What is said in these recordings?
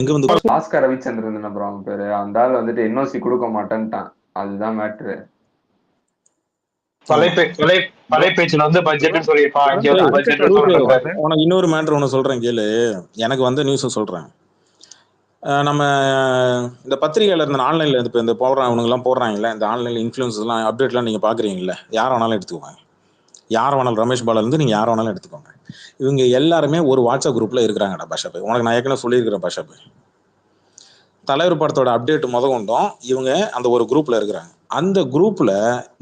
எங்க வந்து ஆஸ்கர் ரவிச்சந்திரன் அப்புறம் அவன் பேரு அந்த ஆள் வந்துட்டு என்ஓசி கொடுக்க மாட்டேன்ட்டான். அதுதான் மேட்ரு. தொலைபேச்சில வந்து பட்ஜெட்னு சொல்லியிருப்பான். இங்க வந்து பட்ஜெட் உனக்கு இன்னொரு மேட்ரு ஒன்று சொல்றேன் கேளு. எனக்கு வந்த நியூஸ் சொல்றேன். நம்ம இந்த பத்திரிகையில இருந்த ஆன்லைன்ல இப்போ இந்த போடுறவனுங்கெல்லாம் போடுறாங்கல்ல, இந்த ஆன்லைன்ல இன்ஃப்ளூயன்ஸ்லாம் அப்டேட்லாம் நீங்க பாக்குறீங்கல்ல, யார் வேணாலும் எடுத்துக்குவாங்க. யார் வேணாலும் ரமேஷ் பாலா இருந்து நீங்க யார் வேணாலும் எடுத்துக்கோங்க. இவங்க எல்லாருமே ஒரு வாட்ஸ்அப் குரூப்ல இருக்கிறாங்கடா பாஷா பாய். உனக்கு நான் ஏற்கனவே சொல்லியிருக்கிறேன் பாஷா பாய். தலைவர் படத்தோட அப்டேட் கொண்டும் இவங்க அந்த ஒரு குரூப்ல இருக்கிறாங்க. அந்த குரூப்ல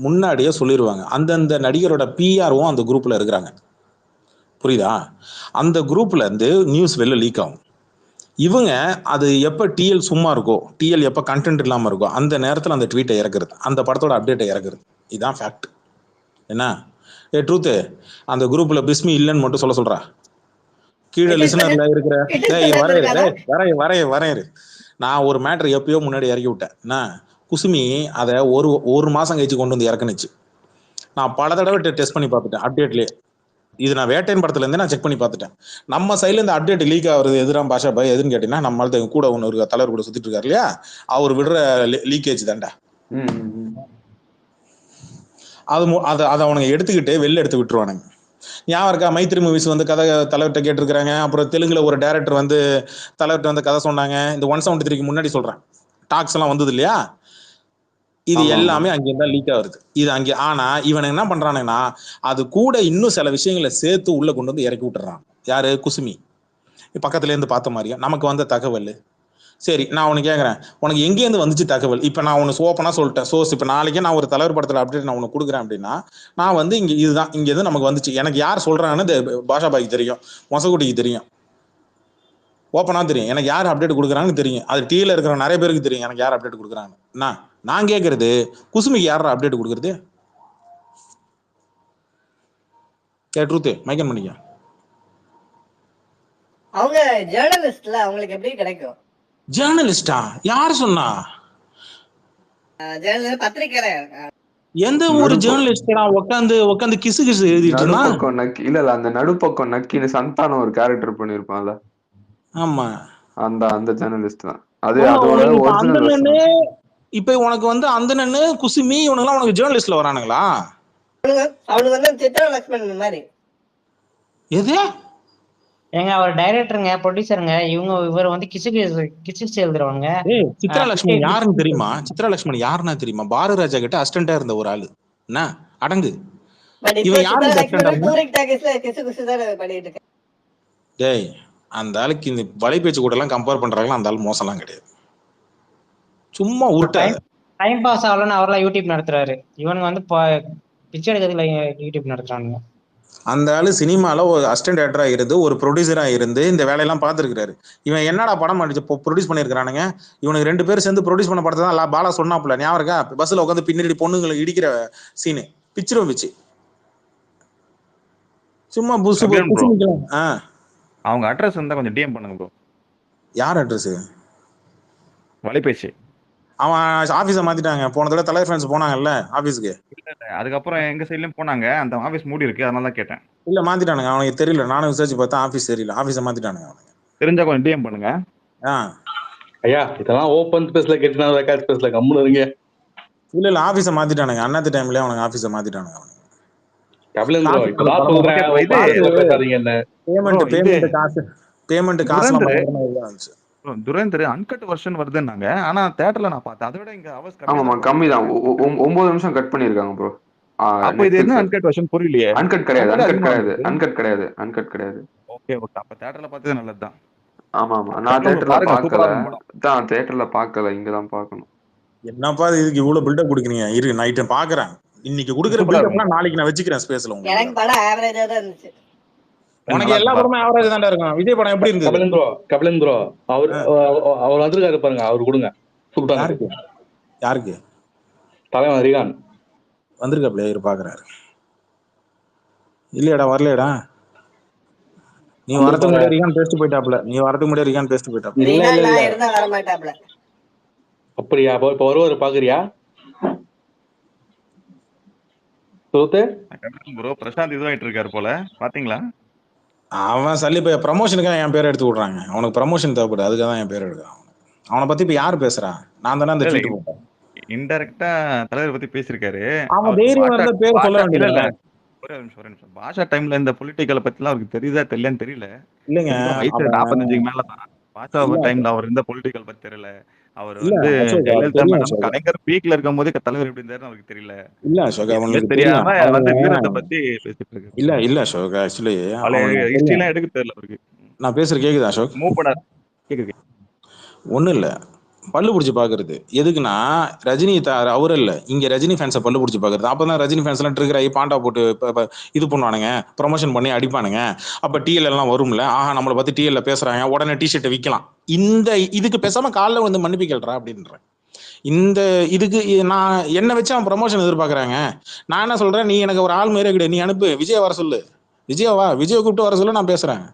முன்னாடியே சொல்லிடுவாங்க அந்தந்த நடிகரோட பிஆர்வும் அந்த குரூப்ல இருக்கிறாங்க. புரியுதா? அந்த குரூப்ல இருந்து நியூஸ் வெளில லீக் ஆகும். இவங்க அது எப்போ டிஎல் சும்மா இருக்கோ, டிஎல் எப்போ கண்டென்ட் இல்லாமல் இருக்கோ அந்த நேரத்தில் அந்த ட்வீட்டை இறக்குறது, அந்த படத்தோட அப்டேட்டை இறக்குறது. இதுதான் ஃபேக்ட். என்ன ட்ரூத்து? அந்த குரூப்ல பிஸ்மி இல்லைன்னு மட்டும் சொல்றா. கீழே லிசனர்ல இருக்கிற வரையறு. நான் ஒரு மேட்டர் எப்பயோ முன்னாடி இறக்கி விட்டேன். என்ன குசுமி அதை ஒரு மாசம் கழிச்சு கொண்டு வந்து இறக்குனுச்சு. நான் பல தடவை டெஸ்ட் பண்ணி பார்த்துட்டேன் அப்டேட்லேயே. இது நான் வேட்டையன் படத்துல இருந்து நான் செக் பண்ணி பார்த்துட்டேன். நம்ம சைட்ல இந்த அப்டேட் லீக் ஆகுறது எதிராக பாஷா பாய் எதுன்னு கேட்டீங்கன்னா, நம்மளது கூட ஒன்று ஒரு தலைவர் கூட சுத்திட்டு இருக்காரு இல்லையா, அவர் விடுற லீக்கேஜ் தான்டா. அதை அவனுங்க எடுத்துக்கிட்டு வெளில எடுத்து விட்டுருவானுங்க. ஞாபகம் இருக்கா? மைத்ரி மூவிஸ் வந்து கதை தலைவர்கிட்ட கேட்டிருக்கிறாங்க. அப்புறம் தெலுங்குல ஒரு டைரக்டர் வந்து தலைவர்கிட்ட வந்து கதை சொன்னாங்க. இந்த 173க்கு முன்னாடி சொல்றேன், டாக்ஸ் எல்லாம் வந்தது இல்லையா, இது எல்லாமே அங்கேருந்தா லீக் ஆகுது. இது அங்கே. ஆனா இவன் என்ன பண்றானுங்கன்னா, அது கூட இன்னும் சில விஷயங்களை சேர்த்து உள்ள கொண்டு வந்து இறக்கி விட்டுறான். யாரு? குசுமி. பக்கத்துல இருந்து பார்த்த மாதிரியா நமக்கு வந்த தகவல். சரி, நான் உனக்கு கேட்கறேன், உனக்கு எங்கேருந்து வந்துச்சு தகவல்? இப்ப நான் உனக்கு ஓப்பனா சொல்லிட்டேன். சோர்ஸ் இப்ப நாளைக்கே நான் ஒரு தலைவர் படத்துல அப்டேட் நான் உனக்கு கொடுக்குறேன் அப்படின்னா, நான் வந்து இங்க இதுதான் இங்க இருந்து நமக்கு வந்துச்சு. எனக்கு யார் சொல்றாங்கன்னு பாஷா பாய்க்கு தெரியும், மொசகுட்டிக்கு தெரியும், ஓப்பனா தெரியும். எனக்கு யார் அப்டேட் கொடுக்குறாங்கன்னு தெரியும். அது டீல இருக்கிற நிறைய பேருக்கு தெரியும் எனக்கு யார் அப்டேட் கொடுக்குறாங்க. நான் கேட்கறது, குசுமிக்கு யாரா அப்டேட் கொடுக்கறது? ட்ரூத் மைக்கன் பண்ணிக்க. அவங்க ஜேர்னலிஸ்ட்ல, அவங்களுக்கு எப்படி கிடைக்கும்? ஜேர்னலிஸ்டா? யார் சொன்னா? பத்திரிக்கை. எந்த ஒரு ஜேர்னலிஸ்டா உட்காந்து கிசு கிசு எழுதிட்டு இருந்தா? இல்ல அந்த நடுப்பக்கம் நக்கின்னு சந்தானம் ஒரு கேரக்டர் பண்ணிருப்பான்ல. ஆமா, அந்த ஜேர்னலிஸ்ட் தான். அது அதோட ஒரிஜினல் வெர்ஷன். இப்ப உனக்கு வந்து அந்த நன்னு குசுமி இவனுங்கலாம் உனக்கு ஜேர்னலிஸ்ட்ல வரானுங்களா? அவனுக்கு வந்து சித்ரா லட்சுமணன் மாதிரி. எது? ஏங்க அவர் டைரக்டருங்க, ப்ரொடியூசருங்க. இவர் வந்து கிசு எழுதுறவங்க. சித்ரா லட்சுமணன் யாருன்னு தெரியுமா? சித்ரா லட்சுமணன் யாருன்னா தெரியுமா? பாரதிராஜா கிட்ட அசிஸ்டண்டா இருந்த ஒரு ஆளு. என்ன அடங்கு. இவன் யாரு? டேய், அந்த ஆளுக்கு இந்த வலைபேச்சு கூட எல்லாம் கம்பேர் பண்றாங்களா? அந்த ஆளு மோசம்லாம் கிடையாது. சும்மா உருட்டாத. டைம் பாஸ் ஆகலன்னு அவர்லாம் யூடியூப் நடத்துறாரு. இவனுங்க வந்து பிச்சை எடுக்கிறதுல யூடியூப் நடத்துறானுங்க. அந்த ஆளு சினிமால ஒரு அசிஸ்டன்ட் டேரக்டரா இருந்து ஒரு ப்ரொடியூசரா இருந்து இந்த வேலையெல்லாம் பார்த்துருக்காரு. இவன் என்னடா படம் ப்ரொடியூஸ் பண்ணிருக்கானுங்க. இவனுக்கு 2 பேரும் சேர்ந்து ப்ரொடியூஸ் பண்ண படத்தை தான் பாலா சொன்னாப்புல. ஞாபகம் இருக்கா? பஸ்ல உட்காந்து பின்னாடி பொண்ணுங்களை இடிக்கிற சீனு பிச்சிரும் வச்சு சும்மா புசு. அவங்க அட்ரஸ் இருந்தா கொஞ்சம் டிஎம் பண்ணுங்க ப்ரோ. யார் அட்ரஸ்? வலைபேசி. அவன் ஆபீஸை மாத்திட்டாங்க. போன தடவை தலைவர் ஃபேன்ஸ் போனாங்கல்ல ஆபீஸ்க்கு. அதுக்கப்புறம் எங்க சைட்லயும் போனாங்க. அந்த ஆபீஸ் மூடி இருக்கு, அதனால தான் கேட்டேன். இல்ல மாத்திட்டானுங்க, அவனுக்கு தெரியல. நானும் விசாரிச்சு பார்த்தா ஆபீஸ் தெரியல, ஆபீஸை மாத்திட்டானுங்க. அவனுக்கு தெரிஞ்சா கொஞ்சம் டிஎம் பண்ணுங்க. ஐயா இதெல்லாம் ஓபன் ஸ்பேஸ்ல கேட்டுனா ரெக்கார்ட் ஸ்பேஸ்ல கம்முன்னு இருங்க. இல்ல ஆபீஸை மாத்திட்டானுங்க. அண்ணாத்த டைம்லயே அவனுக்கு ஆபீஸை மாத்திட்டானுங்க. அவனுக்கு துரேந்தர் அன்கட் வெர்ஷன் வருதுன்னாங்க. ஆனா தியேட்டர்ல நான் பார்த்தேன், அதை விட இங்க அவர்ஸ் கம்மி தான். 9 நிமிஷம் கட் பண்ணிருக்காங்க ப்ரோ. அப்ப இது என்ன அன்கட் வெர்ஷன் புரியலையே. அன்கட் கிடையாது. ஓகே ஓகே, அப்ப தியேட்டர்ல பார்த்தது நல்லதுதான். ஆமா நான் தியேட்டர்ல பார்க்கல, இங்க தான் பார்க்கணும். என்னப்பா இதுக்கு இவ்வளவு பில்டப் கொடுக்குறீங்க? இரு, நைட் பாக்குறேன். இன்னைக்கு கொடுக்குற பில்டப்லாம் நாளைக்கு நான் வச்சுக்கிறேன் ஸ்பேஸ்ல. எனக்கு படம் ஆவரேஜா தான் இருந்துச்சு. உனக்கு எல்லா படமும் ஆவரேஜ் தான்டா இருக்கும். விஜய் படம் எப்படி இருந்தது? கபிலன் ப்ரோ அவர் வந்திருக்காரு பாருங்க, அவரு கொடுங்க. யாருக்கு? தலைவன் ரிகான் வந்திருக்காப்ல. இரு பாக்குறாரு. இல்லையடா வரலையடா. நீ வரதுக்கு முன்னாடி ரிகான் பேசிட்டு போயிட்டாப்ல. அப்படியா? இப்ப வருவாரு பாக்குறியா? ப்ரோ பிரசாந்த் இதுவாயிட்டு இருக்காரு போல, பாத்தீங்களா? அவன் சல்லி போய் ப்ரமோஷனுக்காக என் பேரை எடுத்து விடுறாங்க. அவனுக்கு ப்ரமோஷன் தேவைப்படுது, அதுக்காக தான் என் பேர் எடுக்கிறான். அவனை பத்தி இப்ப யாரு பேசுறா? நான் தானே அந்த இல்ல ட்வீட் போட்டேன். இன்டைரக்டா தலைவர் பத்தி பேசியிருக்காரு. அவன் அவருக்கு தைரியம் பாஷா இருந்தா பேர் சொல்ல பாஷா இல்ல இல்ல வேண்டியது. ஒரே நிமிஷம் பாஷா டைம்ல இந்த பொலிட்டிக்கலை பத்திலாம் அவருக்கு தெரியுதா தெரியலன்னு தெரியல. இல்லைங்க வயசு அவன் 45க்கு மேல தான். பாஷா இல்ல டைம்ல அவர் இருந்த பொலிட்டிக்கல் பத்தி தெரியல. அவர் இல்ல வந்து அசோக் ஜெயலலிதா தெரியும் மேடம் அசோக். கலைஞர் பீக்ல இருக்கும் போது தலைவர் எப்படி இருந்தாருன்னு அவருக்கு தெரியல. இல்ல அசோக் எதுவுமே அவனுக்கு தெரியாம தெரியும். வந்து அவன் வீரத்தை பத்தி பேசிட்டு இருக்காரு. இல்ல அசோக் ஆக்சுவலி பழைய அவனுக்கு ஹிஸ்டரி தெரியும். எல்லாம் எடுக்க தெரியல அவருக்கு. நான் பேசுற கேக்குதா அசோக்? மூவ் பண்ண கேக்குது. ஒண்ணும் இல்ல, பல்லு பிடிச்சி பாக்குறது எதுக்குன்னா ரஜினி அவரு இல்ல, இங்க ரஜினி ஃபேன்ஸை பல்லு பிடிச்சி பாக்குறது. அப்பதான் ரஜினி ஃபேன்ஸ் எல்லாம் ட்ரிகர் ஆகி பாண்டா போட்டு இது பண்ணுவானுங்க, ப்ரொமோஷன் பண்ணி அடிப்பானுங்க. அப்ப டிஎல் எல்லாம் வரும்ல, ஆஹா நம்மளை பத்தி டிஎல்ல பேசுறாங்க, உடனே டிஷர்ட்டை விற்கலாம். இந்த இதுக்கு பேசாம காலைல வந்து மன்னிப்பு கேள்றா அப்படின்றேன். இந்த இதுக்கு நான் என்ன வச்சு அவன் ப்ரமோஷன் எதிர்பார்க்கறாங்க. நான் என்ன சொல்றேன், நீ எனக்கு ஒரு ஆள் மாரியே கிடையாது, நீ அனுப்பு, விஜய் வர சொல்லு, விஜய் கூப்பிட்டு வர சொல்லு, நான் பேசுறேன்.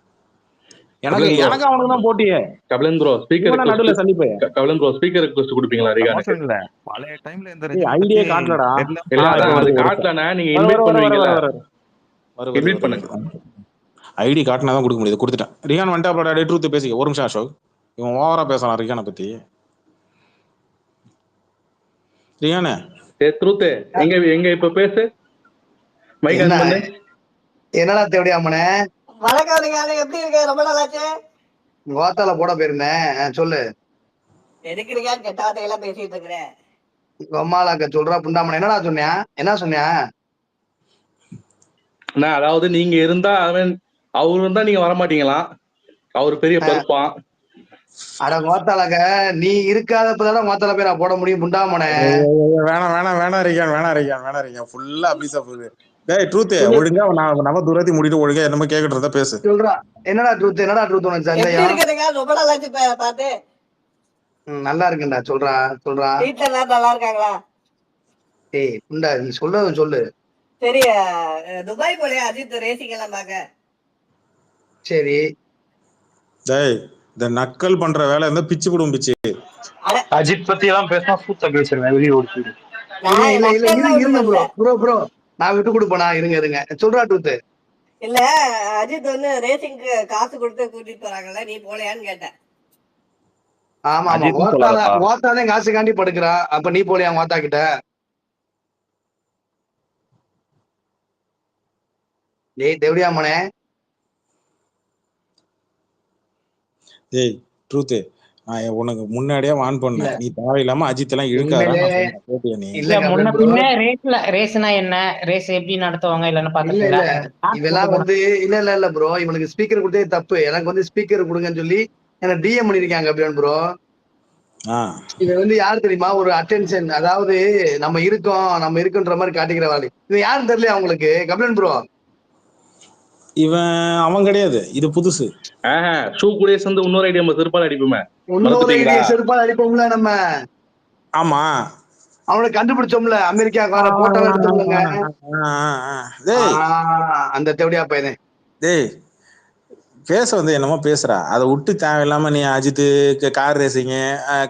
எனக்கு கபிலன் ப்ரோ எனக்கு அவனுக்கு தான் போட்டியே. கபிலன் ப்ரோ ஸ்பீக்கர் இவனா நடுவில் ரெக்வெஸ்ட் சந்திப்பு. கபிலன் ப்ரோ ஸ்பீக்கர் ரெக்வெஸ்ட் கொடுப்பீங்களா ரிகானுக்கு? ப்ரமோஷன் இல்ல பழைய டைம்ல இந்த ரஜினி ஐடியா பத்தி காட்டலடா. தெரியல. இல்ல இப்ப அதான் அது வருது காட்டலனா நீங்க வர இன்வைட் வர வர பண்ணுவீங்கல்ல, வர வர வர இன்வைட் வர பண்ணுங்க. ஐடி காட்டினா தான் கொடுக்க முடியுது, கொடுத்துட்டேன். ரிகான் வந்துட்டு அப்புறம் ட்ரூத் பேசிக்க. ஒரு நிமிஷம் அசோக், இவன் ஓவரா பேசலாம் ரிகானை பத்தி. ரிகானே ட்ரூத் எங்க எங்க இப்ப பேசு, மைக் ஆன் பண்ணு. என்னடா தேவடியாமனே? வணக்கம் ரிகானு, எப்படி இருக்க? ரொம்ப நாளாச்சு. கோத்தால போட போயிருந்தேன், சொல்லு. எதுக்கு ரிகான் கெட்ட வார்த்தையெல்லாம் பேசிட்டு இருக்கிறேன்? அம்மாலாக்க சொல்றா புண்டாமன, என்னடா சொன்னியா? என்ன சொன்னியா? அதாவது நீங்க இருந்தா அவரு இருந்தா நீங்க வரமாட்டீங்களா? அவரு பெரிய பருப்பான். அட கோத்தாலக்க, நீ இருக்காதப்பதான் கோத்தால போய் நான் போட முடியும் புண்டாமனே. வேணாம் ரிகான் ஃபுல்லா அபியூஸ் ஆகுது. டேய் ட்ரூத், ஒழுங்கா நம்ம தூரத்தி முடிட்டு ஒழுங்கா என்னமோ கேக்குறத பேசு. சொல்றா என்னடா ட்ரூத் உனக்கு எப்படி சண்டையா? இருக்க ரிகான்? ரொம்ப நாளாச்சு பாத்து. நல்லா இருக்குண்டா, சொல்றா. வீட்டுல எல்லாரும் நல்லா இருக்காங்களா? ஏய் புண்டா, நீ சொல்லு சொல்லு. சரி, துபாய் போலியா அஜித் ரேசிங் எல்லாம் பாக்க? சரி. டேய் இந்த நக்கல் பண்ற வேலை இருந்தா பிச்சு விடும் பிச்சு. அஜித் பத்தி எல்லாம் பேசினா சூத்த பேசுறேன் வெளியே ஓடிச்சு. இருங்க ப்ரோ நான் விட்டு கொடுப்பேனா? இருங்க சொல்றா ட்ரூத். இல்ல, அஜித் வந்து ரேசிங்க்கு காசு கொடுத்து கூட்டிட்டு போறாங்கல்ல, நீ போலையான்னு கேட்டேன். ஆமா ஓத்தாதான் காசுக்காண்டி படுக்கிறா. அப்ப நீ போலியா ஓத்தா கிட்ட? டேய் தேவடியாமனே. ஏய் ட்ரூத், நான் உனக்கு முன்னாடியே வான் பண்ணேன், நீ தேவையில்லாம அஜித் எல்லாம் இழுக்காத. நீ இல்ல முன்ன பின்ன ரேஸ்னா என்ன, ரேஸ் எப்படி நடத்துவாங்க இல்லன்னு பாத்தீங்களா? இதெல்லாம் வந்து இல்ல ப்ரோ, இவனுக்கு ஸ்பீக்கர் கொடுத்தே தப்பு. எனக்கு வந்து ஸ்பீக்கர் கொடுங்கன்னு சொல்லி எனக்கு டிஎம் பண்ணிருக்காங்க அப்படின் ப்ரோ. இது வந்து யாரு தெரியுமா? ஒரு அட்டென்ஷன், அதாவது நம்ம இருக்கோன்ற மாதிரி காட்டிக்கிற வாழி. இது யாருன்னு தெரியல அவங்களுக்கு கபிலன் ப்ரோ. இவன் அவன் கிடையாது, இது புதுசு. ஷூ கூட சேர்ந்து இன்னொரு ஐடியா நம்ம செருப்பால் அடிப்போமே. இன்னொரு ஐடியா செருப்பால் அடிப்போம்ல நம்ம. ஆமா, அவனை கண்டுபிடிச்சோம்ல, அமெரிக்கா போட்டோ எடுத்தோம்லங்க. அந்த தேவடியா பையன். டேய் பேச வந்து என்னமோ பேசுறா, அதை விட்டு தேவையில்லாம நீ அஜித்து கார் ரேசிங்கு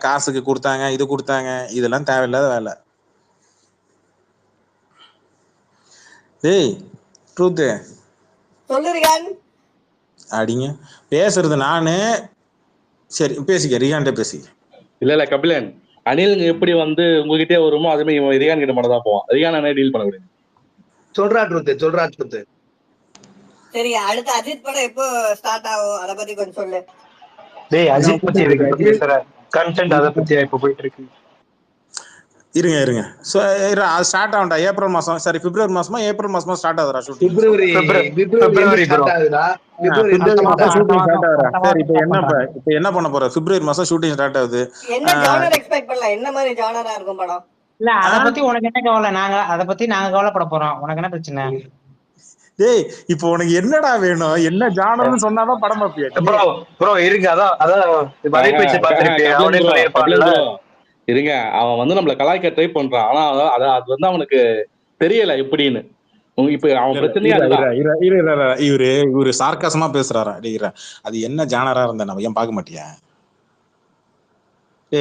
காசுக்கு கொடுத்தாங்க, இது கொடுத்தாங்க, இதெல்லாம் தேவையில்லாத வேலை. டேய் ட்ரூத் சொல்லுறியான் அடிங்க பேசுறது நானு. சரி பேசிக்க, ரிகான்ட்ட பேசிக்க. இல்ல கபிலன், அனில் எப்படி வந்து உங்ககிட்டே வருமோ அதே மாதிரி ரிகான் கிட்ட மட்டும் தான் போவான். ரிகான் டீல் பண்ண முடியும். சொல்றா ட்ரூத். சரி, அடுத்த அஜித் படம் எப்போ ஸ்டார்ட் ஆகும், அத பத்தி கொஞ்சம் சொல்லு. டேய் அஜித் பத்தி இருக்கு பேசுற கண்டென்ட், அத பத்தி இப்ப போயிட்டு இருக்கு. இருங்க ஸ்டார்ட் ஆகும்டா ஏப்ரல் மாசம். சரி பிப்ரவரி மாசமா ஏப்ரல் மாசமா ஸ்டார்ட் ஆகுதுடா ஷூட்டிங். பிப்ரவரி ஸ்டார்ட் ஆகுதுடா. ஷூட்டிங் ஸ்டார்ட் ஆகுதுடா. சரி இப்போ என்ன பண்ண போற? பிப்ரவரி மாசம் ஷூட்டிங் ஸ்டார்ட் ஆகுது. என்ன ஜானர் எக்ஸ்பெக்ட் பண்ணலாம்? என்ன மாதிரி ஜானரா இருக்கும் படம்? இல்ல அத பத்தி உனக்கு என்ன கவலை? நாங்க கவலைப்பட போறோம், உனக்கு என்ன பிரச்சனை? டேய் இப்போ உனக்கு என்னடா வேணும்? என்ன ஜானர்னு சொன்னாதான் படம் பாப்பியா? ப்ரோ இருங்க, அதான் வலைபேச்சு பாத்துருக்கேன். இருங்க, அவன் வந்து நம்மள கலாய்க்க ட்ரை பண்றான். ஆனா அது வந்து அவனுக்கு தெரியல எப்படின்னு. இப்ப அவன் பிரச்சனையா இவரு சார்காசமா பேசுறாரா? அது என்ன ஜானரா இருந்தா நம்ம ஏன் பார்க்க மாட்டியா?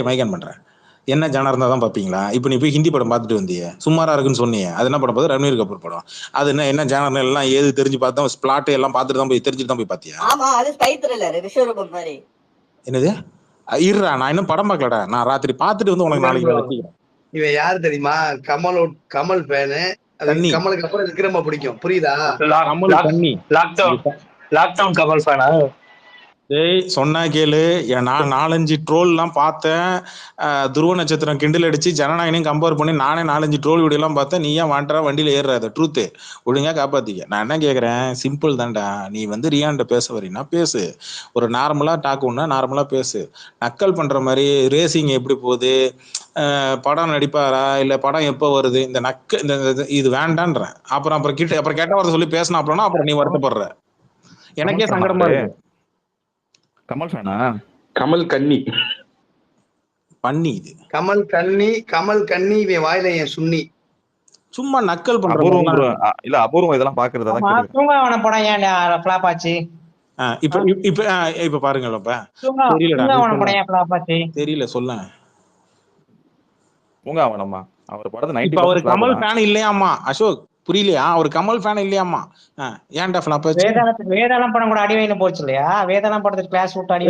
மைக் ஆன் பண்றேன். என்ன ஜானா இருந்தா தான் பாப்பீங்களா? இப்ப நீ போய் ஹிந்தி படம் பார்த்துட்டு வந்தியே, சுமாரா இருக்குன்னு சொன்னியே, அது என்ன படம் பார்த்து? ரன்வீர் கபூர் படம். அது என்ன ஜானர் எல்லாம் ஏது தெரிஞ்சு பார்த்தா ஸ்பிளாட் எல்லாம் பார்த்துட்டு தான் போய் தெரிஞ்சுட்டு தான் போய் பாத்தியா? ஆமா அது ஸ்பை த்ரில்லர் விஸ்வரூபம் மாதிரி. என்னது? இருடா, நான் இன்னும் படம் பார்க்கலடா, நான் ராத்திரி பார்த்துட்டு வந்து உனக்கு நாளைக்கு வச்சுக்கிறேன். இவன் யாரு தெரியுமா? கமல் ஃபேனு. கமலுக்கு அப்புறம் விக்ரம பிடிக்கும், புரியுதா? லாக்டவுன் கமல் ஃபேனா? டேய் சொன்னா கேளு, நான் 4-5 ட்ரோல்லாம் பார்த்தேன். துருவ நட்சத்திரம் கிண்டில் அடிச்சு ஜனநாயகனையும் கம்பேர் பண்ணி நானே 4-5 ட்ரோல் வீடியோ எல்லாம் பார்த்தேன். நீ ஏன் வாண்டா வண்டியில ஏறாத? ட்ரூத்து ஒழுங்கா காப்பாத்திக்க. நான் என்ன கேக்குறேன், சிம்பிள் தான்டா. நீ வந்து ரியான்ட்ட பேச வரீனா பேசு, ஒரு நார்மலா டாக் ஒண்ணா நார்மலா பேசு. நக்கல் பண்ற மாதிரி ரேசிங் எப்படி போகுது, படம் நடிப்பாரா இல்ல படம் எப்போ வருது, இந்த இது வேண்டான்றேன். அப்புறம் கேட்ட வார்த்தை சொல்லி பேசினா அப்புறம் நீ வருத்தப்படுற. எனக்கே சங்கடமா இருக்கு. கமல் ஃபேனா? கமல் கன்னி பண்ணி இது கமல் கண்ணி இவன் வாயில என் சுண்ணி. சும்மா நக்கல் அபூர்வம் இல்ல, அபூர்வம் இதெல்லாம் பாக்குறதா? தூங்காவன படம் ஏன் ஃபிளாப் ஆச்சு? இப்ப பாருங்க, தெரியல சொல்ல. தூங்காவனமா அவர் படத்தை நைட். இப்ப அவர் கமல் ஃபேன் இல்லையாமா அசோக், புரியலையா? அவர் கமல் ஃபேன் இல்லையாமா? ஏன்டா ஃபிளாப் ஆச்சு? வேதாளம் படம் கூட அடி வாங்கி போச்சு இல்லையா? வேதாளம் படத்துக்கு கிளாஸ் விட்டு அடி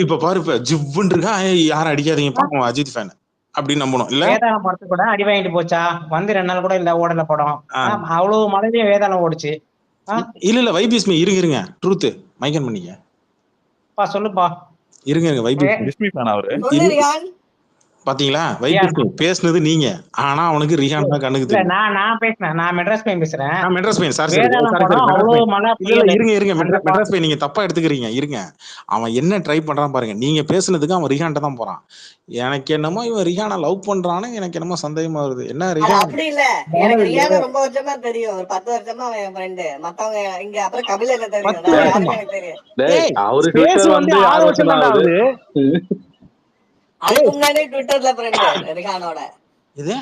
இப்ப பாரு, இப்ப ஜிவ்வுன்னு இருக்கா, யாரும் அடிக்காதீங்க பாப்போம் அஜித் ஃபேன் அப்படின்னு நம்பணும் இல்ல? வேதாளம் படத்துக்கு கூட அடி வாங்கிட்டு போச்சா? வந்து 2 நாள் கூட இல்ல ஓடல படம். அவ்வளவு மழையிலே வேதாளம் ஓடிச்சு. இல்ல வைபிஸ்மி இருங்க ட்ரூத் மைக்கன் பண்ணிக்க சொல்லுப்பா. இருங்க வைபிஸ்மி ஃபேன் அவரு. பாத்தீங்களா? வைபிஸ்மி பேசுனது நீங்க, ஆனா அவனுக்கு ரிஹான் தான் கண்ணுக்கு தெரியும். நான் பேசுறேன், நான் மெட்ராஸ் பையன் பேசுறேன். மெட்ராஸ் பையன் சார். இருங்க மெட்ராஸ் பையன் நீங்க தப்பா எடுத்துக்கிறீங்க. இருங்க, அவன் என்ன ட்ரை பண்றான் பாருங்க. நீங்க பேசுனதுக்கு அவன் ரிஹான்ட்ட தான் போறான். எனக்கு என்னமோ இவன் ரிஹானா லவ் பண்றான்னு எனக்கு என்னமோ சந்தேகமா வருது. என்ன ரிஹான்? அப்படி இல்ல, எனக்கு ரிஹானா ரொம்ப வருஷமா தெரியும், ஒரு 10 வருஷமா அவன் என் ஃப்ரெண்ட். மத்தவங்க இங்க அப்புறம் கபில் என்ன தெரியும், எனக்கு தெரியும். அவரு ட்விட்டர் வந்து 6 வருஷம் தான் ஆகுது. அதுக்கு முன்னாடி ட்விட்டர்ல ஃப்ரெண்ட் ரிஹானோட. இது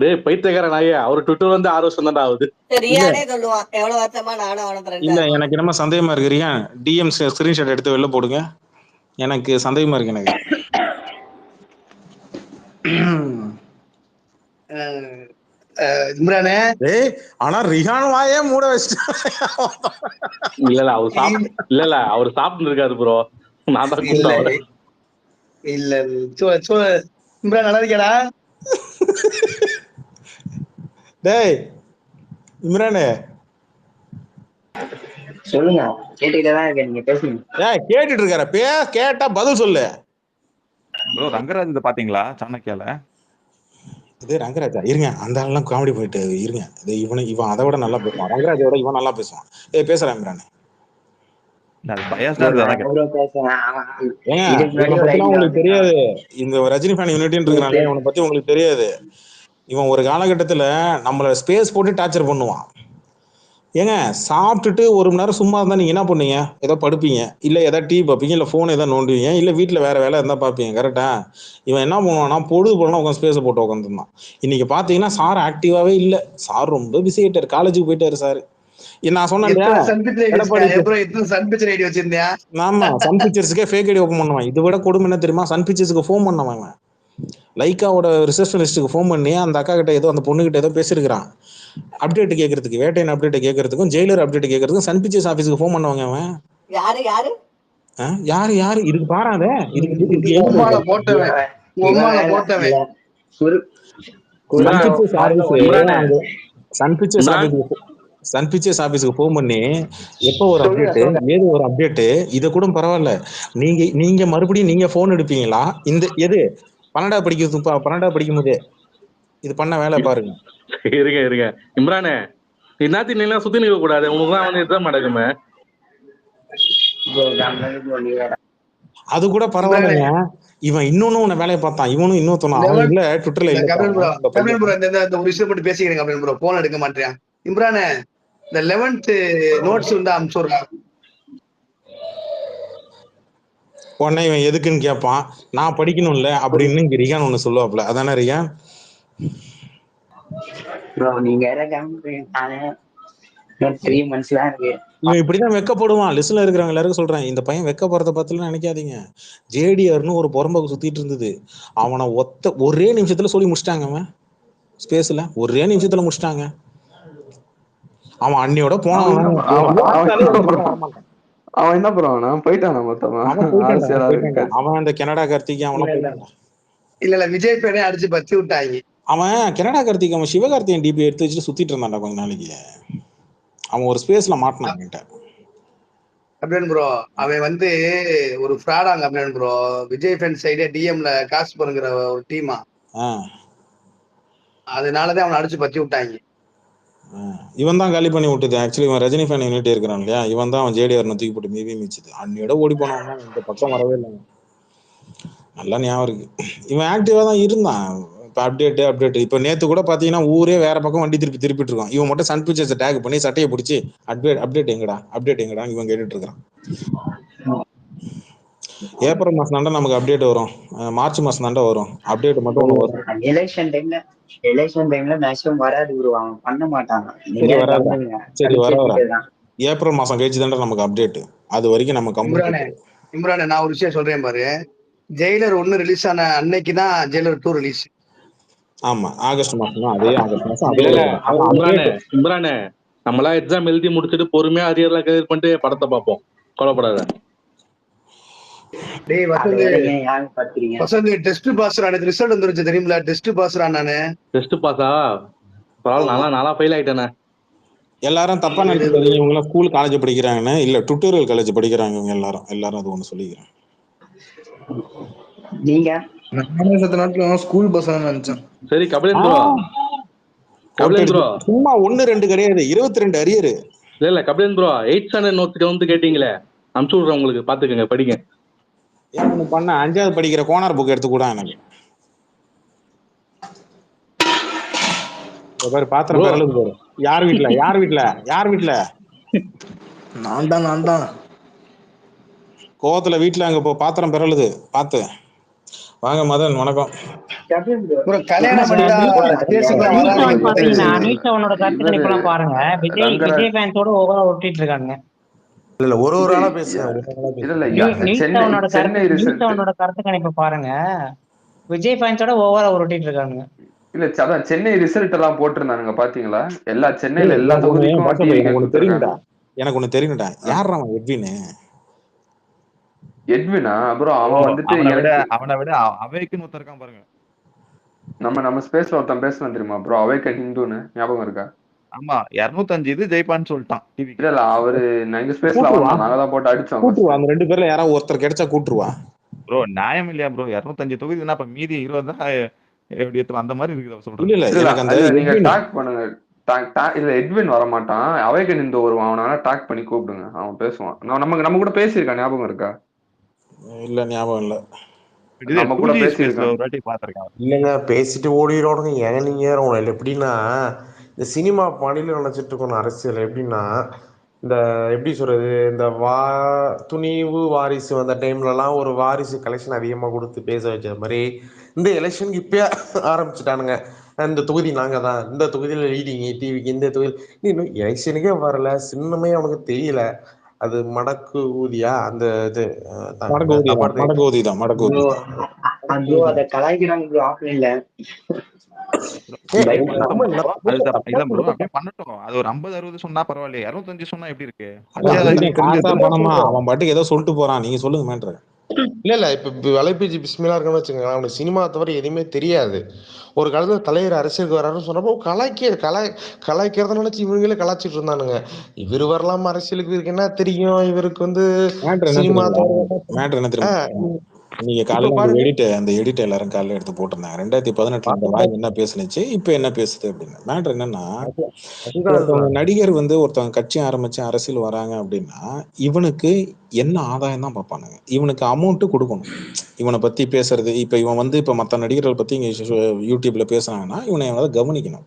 டேய் பைத்தியக்கார நாயே, அவர் ட்விட்டர் வந்து 6 வருஷம் தான் ஆகுது. ரியானே சொல்லுவான் எவ்வளவு வருஷமா நானும் அவன ஃப்ரெண்ட். இல்ல எனக்கு என்னமோ சந்தேகமா இருக்கு. ரியான் டிஎம் ஸ்கிரீன்ஷாட் எடுத்து வெளில போடுங்க, எனக்கு சந்தேகமா இருக்கு. எனக்கு இம்ரானே ஆனா ரிஹான் வாயே மூட வச்சிட்டு. இல்ல அவர் சாப்பிட்டு இருக்காரு ப்ரோ. நான் தான் கூப்பிட்டேன். இல்ல இம்ரான் நல்லா இருக்கேடா? டேய் இம்ரானே சொல்லுங்க, கேட்டுக்கிட்டே தான் இருக்கேன், நீங்க பேசுங்க. கேட்டுட்டு இருக்கார, கேட்டா பதில் சொல்லு. ப்ரோ ரங்கராஜ் இத பாத்தீங்களா சாணக்கியால? இது ரங்கராஜா? இருங்க, அந்த ஆளெல்லாம் காமெடி போயிட்டு இருங்க. இவன் அதை விட நல்லா பேசுவான். ரங்கராஜோட இவன் நல்லா பேசுவான். பேசுறேன் இம்ரான். உங்களுக்கு தெரியாது, இந்த ரஜினி ஃபேன் யூனிட்டின்னு இருக்கிறாங்க, இவனை பத்தி உங்களுக்கு தெரியாது. இவன் ஒரு காலகட்டத்துல நம்மள ஸ்பேஸ் போட்டு டார்ச்சர் பண்ணுவான். ஏங்க சாப்பிட்டுட்டு 1 மணி நேரம் சும்மா இருந்தா நீங்க என்ன பண்ணுவீங்க? ஏதோ படுப்பீங்க, இல்ல ஏதாவது டிவி பார்ப்பீங்க, இல்ல போன் ஏதாவது நோண்டுவீங்க, இல்ல வீட்டுல வேற வேலை இருந்தா பாப்பீங்க. கரெக்டா? இவன் என்ன பண்ணுவான்னா பொழுது போனா உட்காந்து ஸ்பேஸை போட்டு உட்காந்துருந்தான். இன்னைக்கு பாத்தீங்கன்னா சார் ஆக்டிவாவே இல்ல. சார் ரொம்ப பிஸி ஆயிட்டாரு, காலேஜுக்கு போயிட்டாரு சார். நான் சொன்னேன் சன் பிக்சர்ஸ்க்கே ஃபேக் ஐடி ஓபன் பண்ணுவான். இதை விட கொடுமை என்ன தெரியுமா? சன் பிக்சர்ஸ்க்கு ஃபோன் பண்ணவன் லைக்காவோட ரிசப்ஷனிஸ்டுக்கு ஃபோன் பண்ணி அந்த அக்கா கிட்ட ஏதோ அந்த பொண்ணு கிட்ட ஏதோ பேசிருக்கான். அப்டேட் கேட்கறதுக்கு, வேட்டையன் அப்டேட் கேட்கறதுக்கும் ஜெயிலர் அப்டேட் கேட்கறதுக்கும் சன் பிக்சர்ஸ் ஆபீஸ்க்கு ஃபோன் பண்ணவங்க. அவன் யாரு இதுக்கு பாராத, சன் பிக்சர்ஸ் ஆபீஸ்க்கு ஃபோன் பண்ணி எப்போ ஒரு அப்டேட், ஏதோ ஒரு அப்டேட், இதை கூட பரவாயில்ல, நீங்க மறுபடியும் நீங்க போன் எடுப்பீங்களா? இந்த எது 12வது படிக்கும் போதே இது பண்ண வேலை பாருங்க. இருங்க இம்ரானே, நீ சுத்தி நிற்க கூடாது, உங்களுக்கு தான் வந்து இதுதான் நடக்குமே. அது கூட பரவாயில்லைங்க. இவன் இன்னொன்னு உன்னை வேலையை பார்த்தான், இவனும் இன்னொருத்தனா இல்ல ட்விட்டர்ல ஒரு விஷயம் மட்டும் பேசிக்கிறேங்க அப்படின்னு ப்ரோ. போன் எடுக்க மாட்டேன் இம்ரானே. இந்த 11th நோட்ஸ் வந்து அனுப்பிச்சுடுறான். உடனே இவன் எதுக்குன்னு கேட்பான். நான் படிக்கணும்ல அப்படின்னு ரியான் ஒண்ணு சொல்லுவாப்ல. அதானே ரியான்? நீங்க 3 months தான் இருக்கு. இவன் இப்படிதான் வெக்கப்படுவான். லிஸ்ட்ல இருக்கிறவங்க எல்லாருக்கும் சொல்றேன், இந்த பையன் வெக்கப்படுறத பத்திலாம் நினைக்காதீங்க. ஜேடிஆர்னு ஒரு புறம்போக்கு சுத்திட்டு இருந்தது, அவனை ஒரே நிமிஷத்துல சொல்லி முடிச்சிட்டாங்க. அவன் ஸ்பேஸ்ல ஒரே நிமிஷத்துல முடிச்சிட்டாங்க. அவன் அன்னியோட போனவன். அவன் என்ன பண்ணுவானா போயிட்டானா மொத்தமா? அவன் அந்த கனடா கார்த்திக் அவன் போயிட்டான். இல்ல விஜய் பேனே அடிச்சு பத்தி விட்டாங்க. அவன் கனடா கார்த்திக் அவன் சிவகார்த்திகேயன் டிபி எடுத்து வச்சுட்டு சுத்திட்டு இருந்தான்டா கொஞ்ச நாளைக்கு. அவன் ஒரு ஸ்பேஸ்ல மாட்டினான் அப்படின்னு ப்ரோ. அவன் வந்து ஒரு ஃப்ராடாங்க அப்படின்னு ப்ரோ. விஜய் ஃபேன் சைடே டிஎம்ல காசு பண்ணுங்கிற ஒரு டீமா, அதனாலதான் அவனை அடிச்சு பத்தி விட்டாங்க. இவன் தான் காலி பண்ணி விட்டுது. ஆக்சுவலி இவன் ரஜினி ஃபேன் யூனிட்டி இருக்கிறான் இல்லையா, இவன் தான் அவன் ஜேடிஆர் தூக்கி போட்டு மீவி மிச்சுது. அன்னியோட ஓடி போனவன் இந்த பக்கம் வரவே இல்லை. நல்லா ஞாபகம் இருக்கு. இவன் ஆக்டிவா தான் இருந்தான். இப்போ அப்டேட் இப்போ நேத்து கூட பாத்தீங்கன்னா ஊரே வேற பக்கம் வண்டி திருப்பிட்டு இருக்கான். இவன் மட்டும் சன் பிக்சர்ஸ் டேக் பண்ணி சட்டையை பிடிச்சி அப்டேட் எங்கடா இவன் கேட்டுட்டு இருக்கான். ஏப்ரல் மாசம் தாண்டா நமக்கு அப்டேட் வரும், மார்ச் மாசம் தாண்டா வரும் அப்டேட் மட்டும் வரும். எலெக்ஷன் டைம்ல மேக்ஸிமம் வராது அவன் பண்ண மாட்டாங்க. சரி வர ஏப்ரல் மாசம் கழிச்சு தாண்டா நமக்கு அப்டேட். அது வரைக்கும் நம்ம இம்ரானே நான் ஒரு விஷயம் சொல்றேன் பாரு. ஜெயிலர் 1 ரிலீஸ் ஆன அன்னைக்குதான் ஜெயிலர் 2 ரிலீஸ். ஆமா ஆகஸ்ட் மாசம் தான். அதே ஆகஸ்ட் மாசம். இம்ரானே நம்மளா எக்ஸாம் எழுதி முடிச்சுட்டு பொறுமையா அரியர்லாம் கிளியர் பண்ணிட்டு படத்தை பார்ப்போம், கொலைப்படாத. டெஸ்ட் பாஸ் ரிசல்ட் வந்துருச்சு தெரியுமில? டெஸ்ட் பாஸ் நானு. டெஸ்ட் பாஸா? பரவாயில்ல, நானா ஃபெயில் ஆயிட்டேனே. எல்லாரும் தப்பா நினைச்சுக்காதீங்க, இவங்க எல்லாம் ஸ்கூல் காலேஜ் படிக்கிறாங்கன்னு. இல்ல டுட்டோரியல் காலேஜ் படிக்கிறாங்க இவங்க எல்லாரும் அது ஒண்ணு சொல்லிக்கிறேன். நீங்க ஸ்கூல் பஸ் நினைச்சேன். சரி கபிலன் ப்ரோ சும்மா 1-2 கிடையாது, 22 அரியர். இல்ல Kabilan bro 8th standard notes வந்து கேட்டீங்களே, அனுப்பிச்சு விடுறேன் உங்களுக்கு, பாத்துக்கங்க படிங்க. ஏன் பண்ண 5வது படிக்கிற கோனார் புக் எடுத்து கூட எனக்கு பாத்திரம் பெறலுது பாரு. யார் வீட்டுல நான் தான் கோவத்துல வீட்டுல அங்க பாத்திரம் பெறலுது பாத்து வாங்க. மதன் வணக்கம். பாருங்க விஜய் ஃபேன்ஸோட ஓவரா ஒட்டிட்டு இருக்காங்க. இல்ல ஒரு ஆளா பேசுறேன். கருத்து கணிப்பு பாருங்க, விஜய் ஃபேன்ஸோட ஓவரா ஒட்டிட்டு இருக்காங்க. இல்ல அதான் சென்னை ரிசல்ட் எல்லாம் போட்டிருந்தானுங்க பாத்தீங்களா? எல்லா சென்னையில எல்லா தொகுதிக்கும் தெரியும்டா. எனக்கு ஒண்ணு தெரியும்டா. யார் அவன் எட்வினா? அப்புறம் அவன் வந்துட்டு அவனை விட அவைக்குன்னு ஒருத்தர் இருக்கான் பாருங்க. நம்ம ஸ்பேஸ்ல ஒருத்தன் பேசலாம் தெரியுமா ப்ரோ? அவைக்க ஹிந்துன்னு ஞாபகம் இருக்கா? ஆமா 205 இது ஜெயிப்பான்னு சொல்லிட்டான். இல்ல அவரு எங்க ஸ்பேஸ்ல நாங்கதான் போட்டு அடிச்சோம். அந்த 2 பேர்ல யாராவது ஒருத்தர் கிடைச்சா கூட்டுருவா ப்ரோ. நியாயம் இல்லையா ப்ரோ? 205 தொகுதி என்ன இப்ப மீதி 20 தான் எப்படி அந்த மாதிரி இருக்குது சொல்றேன். இல்ல நீங்க டாக் பண்ணுங்க. இல்ல எட்வின் வர மாட்டான், அவைக்க ஹிந்து வருவான். அவனால டாக் பண்ணி கூப்பிடுங்க, அவன் பேசுவான். நம்ம கூட பேசியிருக்கான், ஞாபகம் இருக்கா? இல்ல ஞாபகம் இல்ல. நம்ம கூட பேசியிருக்கோம். இல்லங்க பேசிட்டு ஓடிடுவானுங்க. ஏங்க நீங்க எப்படின்னா இந்த சினிமா பாணியில நினைச்சிட்டு இருக்கணும் அரசியல். எப்படின்னா இந்த எப்படி சொல்றது, இந்த துணிவு வாரிசு வந்த டைம்லலாம் ஒரு வாரிசு கலெக்ஷன் அதிகமாக கொடுத்து பேச வச்ச மாதிரி இந்த எலெக்ஷனுக்கு இப்பயே ஆரம்பிச்சுட்டானுங்க. இந்த தொகுதி நாங்க தான், இந்த தொகுதியில லீடிங் டிவிக்கு, இந்த தொகுதி இன்னும் எலெக்ஷனுக்கே வரல, சின்னமே அவனுக்கு தெரியல. அது மடக்கு ஊதியா அந்த இது மடக்கு பண்ணட்டும். அது ஒரு 50-60 சொன்னா பரவாயில்ல, 205 சொன்னா எப்படி இருக்கு? அவன் பாட்டுக்கு ஏதோ சொல்லிட்டு போறான். நீங்க சொல்லுங்க மேட்ரு. இல்ல இப்ப வலைபேசி பிஸ்மிலா இருக்குன்னு வச்சுக்கோங்க, அவனுக்கு சினிமா தவிர எதுவுமே தெரியாது. ஒரு காலத்துல தலைவர் அரசியலுக்கு வராருன்னு சொன்னப்போ கலாய்க்கிறத நினைச்சு இவங்களே கலாச்சிட்டு இருந்தானுங்க. இவரு வரலாம் அரசியலுக்கு, இவருக்கு என்ன தெரியும், இவருக்கு வந்து சினிமா மேட்ரு என்ன தெரியும்? நீங்க காலையில அந்த எடிட் எல்லாரும் காலையில எடுத்து போட்டிருந்தாங்க. 2018 அந்த வாய் என்ன பேசுனுச்சு, இப்ப என்ன பேசுது அப்படின்னு. மேட்ரு என்னன்னா, நடிகர் வந்து ஒருத்தவங்க கட்சி ஆரம்பிச்சு அரசியல் வராங்க அப்படின்னா இவனுக்கு என்ன ஆதாயம் தான் பார்ப்பானுங்க. இவனுக்கு அமௌண்ட் கொடுக்கணும் இவனை பத்தி பேசுறது. இப்ப இவன் வந்து இப்ப மற்ற நடிகர்கள் பத்தி இங்க யூடியூப்ல பேசுறாங்கன்னா இவனை கவனிக்கணும்.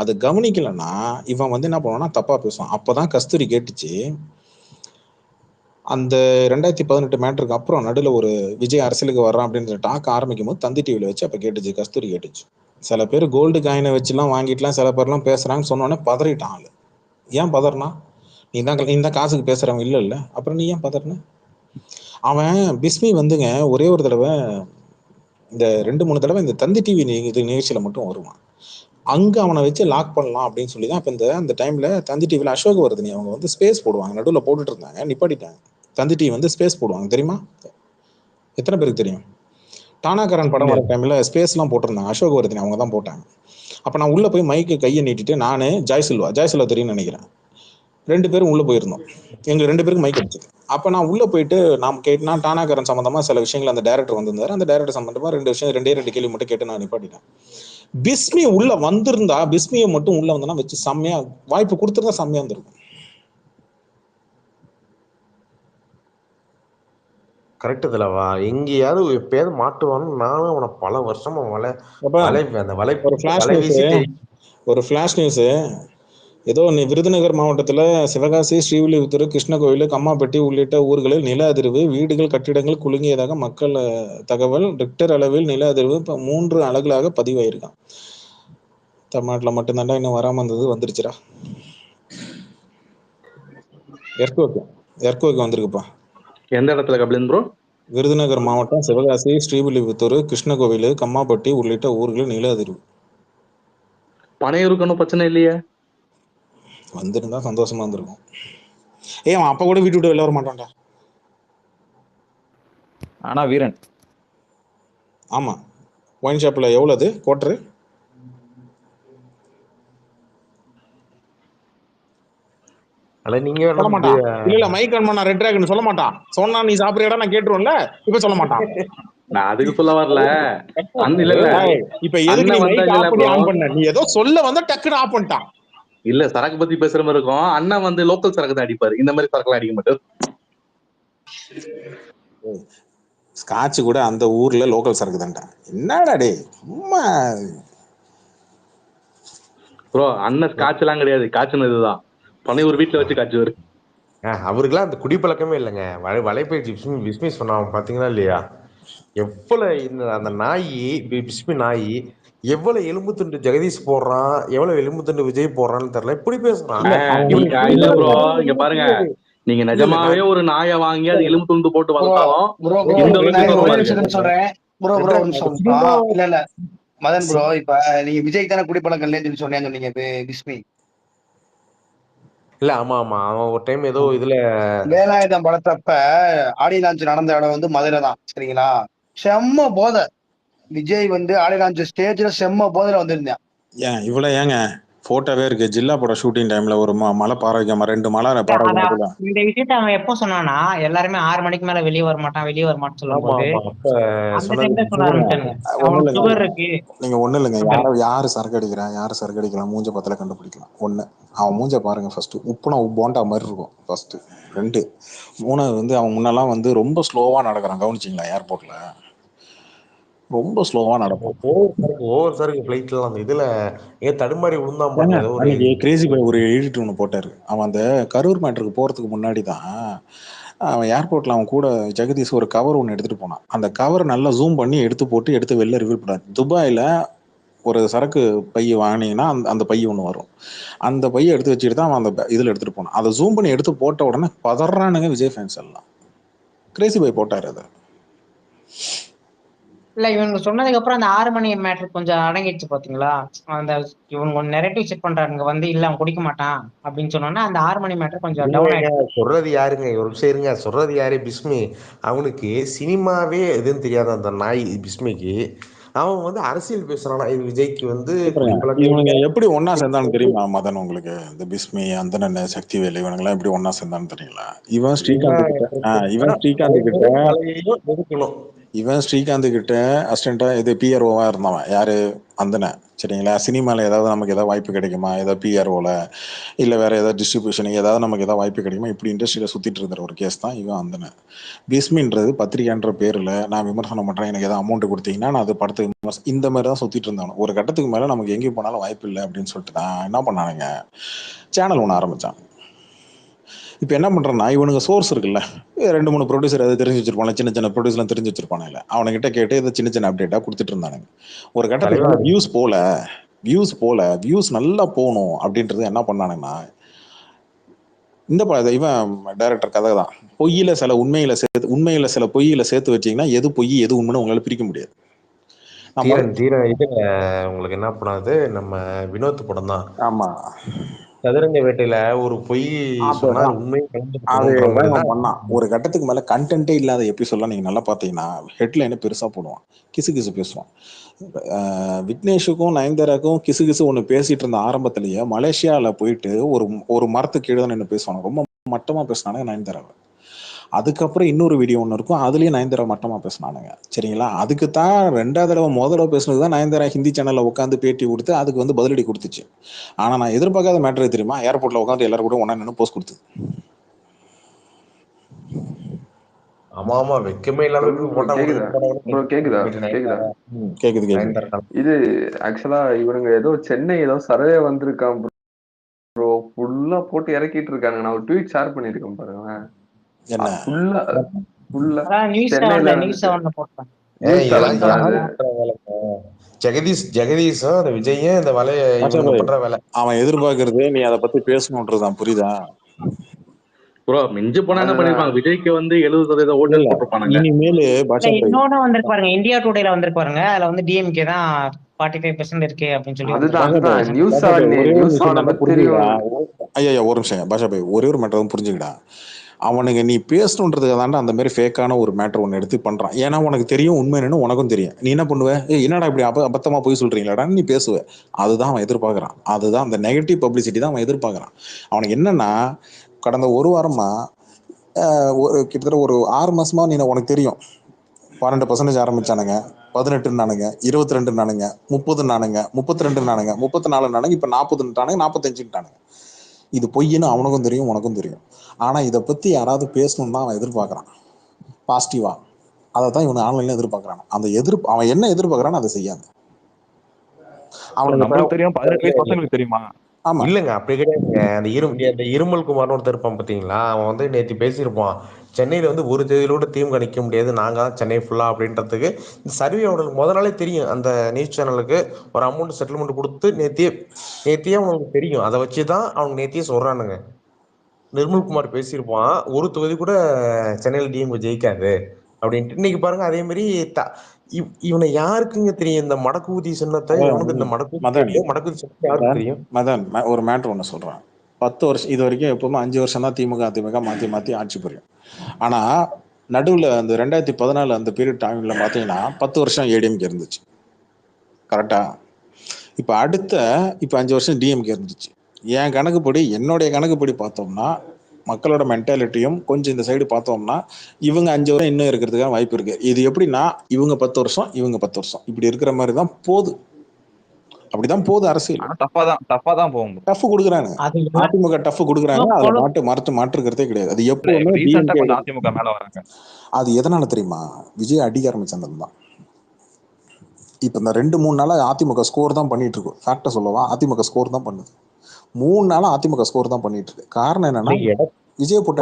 அதை கவனிக்கலன்னா இவன் வந்து என்ன பண்ணுவான்னா தப்பா பேசுவான். அப்பதான் கஸ்தூரி கேட்டுச்சு. அந்த 2018 மேட்டருக்கு அப்புறம் நடுவில் ஒரு விஜய் அரசியலுக்கு வர்றான் அப்படின்ற டாக் ஆரம்பிக்கும் போது தந்தி டிவியில வச்சு அப்ப கேட்டுச்சு, கஸ்தூரி கேட்டுச்சு. சில பேர் கோல்டு காயினை வச்சுலாம் வாங்கிட்டுலாம் சில பேர்லாம் பேசுறாங்கன்னு சொன்னோடனே பதறிட்டான் ஆளு. ஏன் பதறினா, இந்த காசுக்கு பேசுறவன் இல்ல அப்புறம் நீ ஏன் பதறன? அவன் பிஸ்மி வந்துங்க ஒரே ஒரு தடவை இந்த 2-3 தடவை இந்த தந்தி டிவி நிகழ்ச்சியில மட்டும் வருவான். அங்க அவனை வச்சு லாக் பண்ணலாம் அப்படின்னு சொல்லி தான் அப்ப அந்த டைம்ல தந்தி டிவில அசோகவர்தினி அவங்க வந்து ஸ்பேஸ் போடுவாங்க, நடுவில் போட்டுட்டு இருந்தாங்க, நிப்பாட்டிட்டாங்க. தந்தி டிவி வந்து ஸ்பேஸ் போடுவாங்க தெரியுமா? எத்தனை பேருக்கு தெரியும்? டானாகரன் படம் வர டைம்ல ஸ்பேஸ்லாம் போட்டிருந்தாங்க, அசோகவர்தினி அவங்க தான் போட்டாங்க. அப்ப நான் உள்ள போய் மைக்கு கையை நீட்டிட்டு நானு ஜாய்சில்வா தெரியும்னு நினைக்கிறேன், 2 பேரும் உள்ள போயிருந்தோம். எங்க 2 பேருக்கு மைக் அடிச்சது. அப்ப நான் உள்ள போயிட்டு நான் டானாகரன் சம்பந்தமா சில விஷயங்கள் அந்த டைரக்டர் வந்திருந்தாரு, அந்த டைரக்டர் சம்பந்தமா 2 கேள்வி மட்டும் கேட்டு நான் நிப்பாட்டிட்டேன். பிஸ்மி உள்ள வந்திருந்தா, பிஸ்மியை மட்டும் உள்ள வந்தா வச்சு செம்மையா வாய்ப்பு கொடுத்துருந்தா செம்மையா இருந்திருக்கும். கரெக்ட் தலைவா. எங்கேயாவது எப்பயாவது மாட்டுவான்னு நானும் அவனை பல வருஷமா ஒரு ஃபிளாஷ் நியூஸ் ஏதோ விருதுநகர் மாவட்டத்துல சிவகாசி, ஸ்ரீவில்லிபுத்தூர், கிருஷ்ணகோவில், கம்மாப்பட்டி உள்ளிட்ட ஊர்களில் நில அதிர்வு, வீடுகள் கட்டிடங்கள் குலுங்கியதாக மக்கள் தகவல். ரிக்டர் அளவில் நில அதிர்வு 3 அலகுகளாக பதிவாயிருக்கான். தமிழ்நாட்டில் மட்டும்தாண்டா இன்னும் வராம இருந்தது, வந்துருச்சுடா. எர்த்குவேக் வந்திருக்குப்பா. எந்த இடத்துல கபிலன் ப்ரோ? விருதுநகர் மாவட்டம் சிவகாசி, ஸ்ரீவில்லிபுத்தூர், கிருஷ்ணகோவில், கம்மாப்பட்டி உள்ளிட்ட ஊர்களில் நில அதிர்வு. பனையூருக்கு ஒன்றும் பிரச்சனை இல்லையே? வந்திருந்தா சந்தோஷமா இருந்திருக்கும். அவன் அப்ப கூட வீட்டு விட்டு வெளில வர மாட்டான்டா. ஆனா வீரன் ஆமா, ஒயின் ஷாப்ல எவ்வளவு குவார்டர்? நீங்க சொல்ல மாட்டான். இல்ல மைக் ஆன் பண்ணா ரெட் டிராகன் சொல்ல மாட்டான். சொன்னா நீ சாப்பிடுறடா நான் கேட்டுருவேன்ல, இப்ப சொல்ல மாட்டான். நான் அதுக்கு சொல்ல வரல. இப்ப எதுக்கு நீ மைக் ஆஃப் பண்ணி ஆன் பண்ண? நீ ஏதோ சொல்ல வந்தா டக்குன்னு ஆஃப் பண்ணிட்டான். இல்ல சரக்கு பத்தி பேசுற மாதிரி இருக்கும். அண்ணன் வந்து லோக்கல் சரக்கு தான் அடிப்பாரு, இந்த மாதிரி சரக்குலாம் அடிக்க மாட்டாரு. ஸ்காட்ச் கூட அந்த ஊர்ல லோக்கல் சரக்கு தான்டா. என்னடா டே சும்மா ப்ரோ, அண்ணன் ஸ்காட்ச் எல்லாம் கிடையாது, காய்ச்சல் இதுதான். பனையூர் வீட்டுல வச்சு காய்ச்சுவாரு. அவருக்குலாம் அந்த குடிப்பழக்கமே இல்லைங்க. வலைப்பயிற்சி பிஸ்மி சொன்னாங்க பாத்தீங்களா இல்லையா? எவ்வளவு இந்த அந்த பிஸ்மி நாய் எவ்வளவு எலும்பு துண்டு ஜெகதீஷ் போடுறான், எவ்வளவு எலும்பு துண்டு விஜய் போடுறான்னு தெரியல, இப்படி பேசுறான். இல்ல ப்ரோ, இங்க பாருங்க, நீங்க நிஜமாவே ஒரு நாயை வாங்கி அது எலும்பு துண்டு போட்டு வளர்த்தாலும் சொல்றேன் ப்ரோ. இல்ல மதன் ப்ரோ, இப்ப நீங்க விஜய் தானே குடிப்பழக்கம் இல்லைன்னு சொன்னீங்க சொன்னீங்க பிஸ்மி. இல்ல ஆமா அவன் ஒரு டைம் ஏதோ இதுல வேலாயுதம் படத்தப்ப ஆடி லான்ச் நடந்த இடம் வந்து மதுரை தான், சரிங்களா? செம்ம போதை. விஜய் வந்து ஆடி லான்ச் ஸ்டேஜ்ல செம்ம போதையில வந்திருந்தேன். இவ்வளவு ஏங்க போட்டோவே இருக்கு. ஜில்லா படம் ஷூட்டிங் டைம்ல ஒரு மலை பாறைக்காம 2 மலை பாறை. இந்த விஷயத்த அவன் எப்போ சொன்னானா, எல்லாருமே 6 மணிக்கு மேல வெளியே வர மாட்டான்னு சொல்லும்போது நீங்க ஒண்ணு இல்லைங்க, யாரு சரக்கு அடிக்கலாம் மூஞ்ச பத்தில கண்டுபிடிக்கலாம். ஒண்ணு, அவன் மூஞ்ச பாருங்க ஃபர்ஸ்ட். உப்புனா போண்டா மாதிரி இருக்கும் ஃபர்ஸ்ட். 2, 3 வந்து அவன் முன்னெல்லாம் வந்து ரொம்ப ஸ்லோவா நடக்கிறான், கவனிச்சிங்களா? ஏர்போர்ட்ல ரொம்ப ஸ்லோவா நடக்கும். ஓவர் சரக்கு ஃப்ளைட்ல அந்த இதுல தடுமாறி விழுந்தான் பாருங்க. அன்னைக்கு கிரேசி பாய் ஒரு எடிட் ஒன்று போட்டாரு. அவன் அந்த கரூர் மேட்டருக்கு போறதுக்கு முன்னாடி தான் அவன் ஏர்போர்ட்ல அவன் கூட ஜெகதீஷ் ஒரு கவர் ஒன்று எடுத்துட்டு போனான். அந்த கவர் நல்லா ஜூம் பண்ணி எடுத்து வெளில ரிவீல் பண்ணாரு. துபாயில ஒரு சரக்கு பை வாங்கினீங்கன்னா அந்த பை ஒன்று வரும். அந்த பையை எடுத்து வச்சுட்டு தான் அவன் அந்த இதில் எடுத்துட்டு போனான். அதை ஜூம் பண்ணி எடுத்து போட்ட உடனே பதறானுங்க விஜய் ஃபேன்ஸ் எல்லாம். கிரேசி பாய் போட்டாரு அதை. இல்ல இவங்க சொன்னதுக்கு அப்புறம் அந்த 6 மணி மேட்டர் கொஞ்சம் அடங்கிடுச்சு பாத்தீங்களா? அந்த இவங்க நெரேட்டிவ் செட் பண்றாங்க வந்து இல்ல அவன் குடிக்க மாட்டான் அப்படின்னு சொன்னோன்னா அந்த 6 மணி மேட்டர் கொஞ்சம் டவுன் ஆயிடுச்சு. சொல்றது யாருங்க? ஒரு நிமிஷம் இருங்க. சொல்றது யாரு? பிஸ்மி. அவனுக்கு சினிமாவே எதுன்னு தெரியாத அந்த நாய் பிஸ்மிக்கு அவன் வந்து அரசியல் பேசுறானா? இது விஜய்க்கு வந்து இவனுங்க எப்படி ஒன்னா சேர்ந்தான்னு தெரியுமா மதன் உங்களுக்கு? இந்த பிஸ்மி, அந்தனன், சக்திவேல் இவனுங்கெல்லாம் எப்படி ஒன்னா சேர்ந்தான்னு தெரியல. இவன் ஸ்ரீகாந்த் கிட்ட அசிஸ்டண்டா இது பிஆர்ஓவா இருந்தவன் யாரு? அந்தன, சரிங்களா? சினிமால ஏதாவது நமக்கு ஏதாவது வாய்ப்பு கிடைக்குமா, ஏதாவது பிஆர்ஓல இல்ல வேற ஏதாவது டிஸ்ட்ரிபியூஷன் ஏதாவது நமக்கு ஏதாவது வாய்ப்பு கிடைக்குமா, இப்படி இண்டஸ்ட்ரியில சுத்திட்டு இருக்கிற ஒரு கேஸ் தான் இவன் அந்தன. பிஸ்மின்றது பத்திரிகைன்ற பேர்ல நான் விமர்சனம் பண்றேன், எனக்கு ஏதாவது அமௌண்ட் கொடுத்தீங்கன்னா நான் அது படத்துக்கு இந்த மாதிரி தான் சுத்திட்டு இருந்தானு. ஒரு கட்டத்துக்கு மேல நமக்கு எங்கேயும் போனாலும் வாய்ப்பு இல்லை அப்படின்னு சொல்லிட்டு தான் என்ன பண்ணானுங்க, சேனல் ஒன்று ஆரம்பிச்சான். இப்போ என்ன பண்றேன்னா, இவனுங்க சோர்ஸ் இருக்குல்ல, 2-3 ப்ரொடியூசர் அதை தெரிஞ்சு வச்சிருப்பாங்க, சின்ன ப்ரொடியூசர்லாம் தெரிஞ்சு வச்சிருப்பானுங்க, அவனுங்கிட்ட கேட்டு இதை சின்ன அப்டேட்டா கொடுத்துட்டு இருந்தானுங்க. ஒரு கட்டத்துல வியூஸ் நல்லா போகணும் அப்படின்றது என்ன பண்ணானுங்கன்னா, இவன் டைரக்டர் கதை தான். பொய்யில சில உண்மையில சில பொய்யில சேர்த்து வச்சீங்கன்னா எது பொய் எது உண்மைன்னு உங்களால பிரிக்க முடியாது. தீரன் இது உங்களுக்கு என்ன படம் அது? நம்ம வினோத் படம் தான். ஆமா, சதுரங்க வேட்டையில ஒரு பொய் சொன்னா உண்மை பண்ணான். ஒரு கட்டத்துக்கு மேல கண்டென்ட்டே இல்லாத எபிசோட்லாம் நீங்க நல்லா பாத்தீங்கன்னா ஹெட்லைனை பெருசா போடுவான், கிசு பேசுவான். விக்னேஷுக்கும் நயன்தாராக்கும் கிசு ஒண்ணு பேசிட்டு இருந்த ஆரம்பத்திலேயே மலேசியால போயிட்டு ஒரு மரத்துக்கு கீழே தான் நின்று பேசுவாங்க. ரொம்ப மட்டமா பேசினானுங்க நயன்தாராவை. அதுக்கப்புறம் இன்னொரு வீடியோ ஒன்று இருக்கும், அதுலயும் நயன்தாரா மட்டமா பேசினானுங்க. சரிங்களா? அதுக்கு தான் 2வது தடவை முதல்ல பேசுனதுதான் நயன்தாரா ஹிந்தி சேனல்ல உட்காந்து பேட்டி கொடுத்து அதுக்கு வந்து பதிலடி கொடுத்துச்சு. ஆனா நான் எதிர்பார்க்காத மேட்டர் தெரியுமா? ஏர்போர்ட்ல உட்காந்து எல்லாரும் கூட ஒன்னா நின்று போஸ்ட் கொடுத்தது. ஆமா வெக்கமே இல்லாத கேக்குது. இது ஆக்சுவலா இவனுங்க ஏதோ சென்னை ஏதோ சர்வே வந்திருக்கான் ப்ரோ, ஃபுல்லா போட்டு இறக்கிட்டு இருக்காங்க. நான் ஒரு ட்வீட் ஷேர் பண்ணிருக்கேன் பாருங்க. ஜெகதீஷும் அந்த விஜயும் இந்த வலைய பண்ற வேலை. அவன் எதிர்பார்க்கறது நீ அதை பத்தி பேசணும்ன்றதான், புரியுதா? ப்ரோ மிஞ்சி போனா என்ன பண்ணிருப்பாங்க, விஜய்க்கு வந்து 70% ஓட்டு போட்டுருப்பாங்க. இனிமேலு இன்னொன்னு வந்திருக்கு பாருங்க, இந்தியா டுடேல வந்திருக்கு பாருங்க. அதுல வந்து டிஎம்கே தான் 45% இருக்கு அப்படின்னு சொல்லி. ஐயா ஒரு நிமிஷம் பாஷா பாய், ஒரே ஒரு மேட்டர் புரிஞ்சுக்கிடா. அவனுங்க நீ பேசணுன்றதுக்கு தாண்டா அந்த மாதிரி ஃபேக்கான ஒரு மேட்டர் ஒன்று எடுத்து பண்றான். ஏன்னா உனக்கு தெரியும் உண்மை என்னன்னு, உனக்கும் தெரியும். நீ என்ன பண்ணுவ? என்னடா இப்படி அபத்தமா போய் சொல்றீங்களாடா நீ பேசுவ. அதுதான் அவன் எதிர்பார்க்கறான். அதுதான் அந்த நெகட்டிவ் பப்ளிசிட்டி தான் அவன் எதிர்பார்க்கறான். அவனுக்கு என்னன்னா, கடந்த ஒரு வாரமா கிட்டத்தட்ட ஒரு 6 மாசமா நீ உனக்கு தெரியும் 12% ஆரம்பிச்சானுங்க, 18 நானுங்க, 22 நானுங்க, 30 நானுங்க, 32 நானுங்க, 34 நானுங்க, இப்ப 40 நானுங்க, 45 நானுங்க. இது பொய்ன்னு அவனுக்கும் தெரியும் உனக்கும் தெரியும். ஆனா இதை பத்தி யாராவது பேசணும்னு தான் அவன் எதிர்பார்க்கறான், பாசிட்டிவா. அதை தான் இவன் ஆன்லைன்ல எதிர்பார்க்கறான். அந்த அவன் என்ன எதிர்பார்க்கறான்னு அதை செய்யாது. அவனுக்கு தெரியும் 18 வயசு பசங்களுக்கு தெரியுமா? இல்லங்க அப்படி கிடையாதுங்க. அந்த இருமல் குமார்னு ஒருத்தர் இருப்பான் பாத்தீங்களா, அவன் வந்து நேற்று பேசியிருப்பான், சென்னையில வந்து ஒரு தேதியிலோட திமுக நிக்க முடியாது, நாங்க தான் சென்னை ஃபுல்லா அப்படின்றதுக்கு. இந்த சர்வே அவனுக்கு முத நாளே தெரியும். அந்த நியூஸ் சேனலுக்கு ஒரு அமௌண்ட் செட்டில்மெண்ட் கொடுத்து நேத்தியே அவனுக்கு தெரியும். அதை வச்சுதான் அவங்க நேத்தியே சொல்றானுங்க. நிர்மல்குமார் பேசியிருப்பான், ஒரு தொகுதி கூட சென்னையில டிஎம்கே ஜெயிக்காது அப்படின்ட்டு. இன்னைக்கு பாருங்க அதே மாதிரி இவனை யாருக்குங்க தெரியும் இந்த மடக்கூதி சின்னத்தை? இவனுக்கு இந்த மடக்கூதி சின்னத்தை யாருக்கு தெரியும்? மதன் ஒரு மேட்டர் ஒண்ணு சொல்றான். 10 வருஷம் இது வரைக்கும் எப்பவுமே 5 வருஷம் தான் திமுக அதிமுக மாத்தி ஆட்சி புரியும். ஆனா நடுவுல அந்த 2014 அந்த பீரியட் டைம்ல பாத்தீங்கன்னா 10 வருஷம் ஏடிஎம்கே இருந்துச்சு, கரெக்டா? இப்ப 5 வருஷம் டிஎம்கே இருந்துச்சு. என் கணக்குப்படி, என்னுடைய கணக்குப்படி பார்த்தோம்னா மக்களோட மென்டாலிட்டியும் கொஞ்சம் இந்த சைடு பார்த்தோம்னா இவங்க 5 வருஷம் இன்னும் இருக்கிறதுக்கான வாய்ப்பு இருக்கு. இது எப்படின்னா இவங்க 10 வருஷம் இவங்க 10 வருஷம் இப்படி இருக்கிற மாதிரி தான் போகுது. அப்படிதான் போகுது அரசியல். டஃபா தான் போகும். டஃப் கொடுக்குறாங்க, அதிமுக டஃப் கொடுக்குறாங்க. அதை மாற்றுக்கிறதே கிடையாது. அது எப்பவுமே அதிமுக மேல வராங்க. அது எதனால தெரியுமா? விஜய் அடிக்க ஆரம்பிச்சது தான். இப்ப இந்த 2-3 நாளா அதிமுக ஸ்கோர் தான் பண்ணிட்டு இருக்கு. ஃபேக்டா சொல்லவா? அதிமுக ஸ்கோர் தான் பண்ணுது. 3 நாளா அதிமுக ஸ்கோர் தான் பண்ணிட்டு இருக்கு. காரணம் என்னன்னா விஜய் போட்டு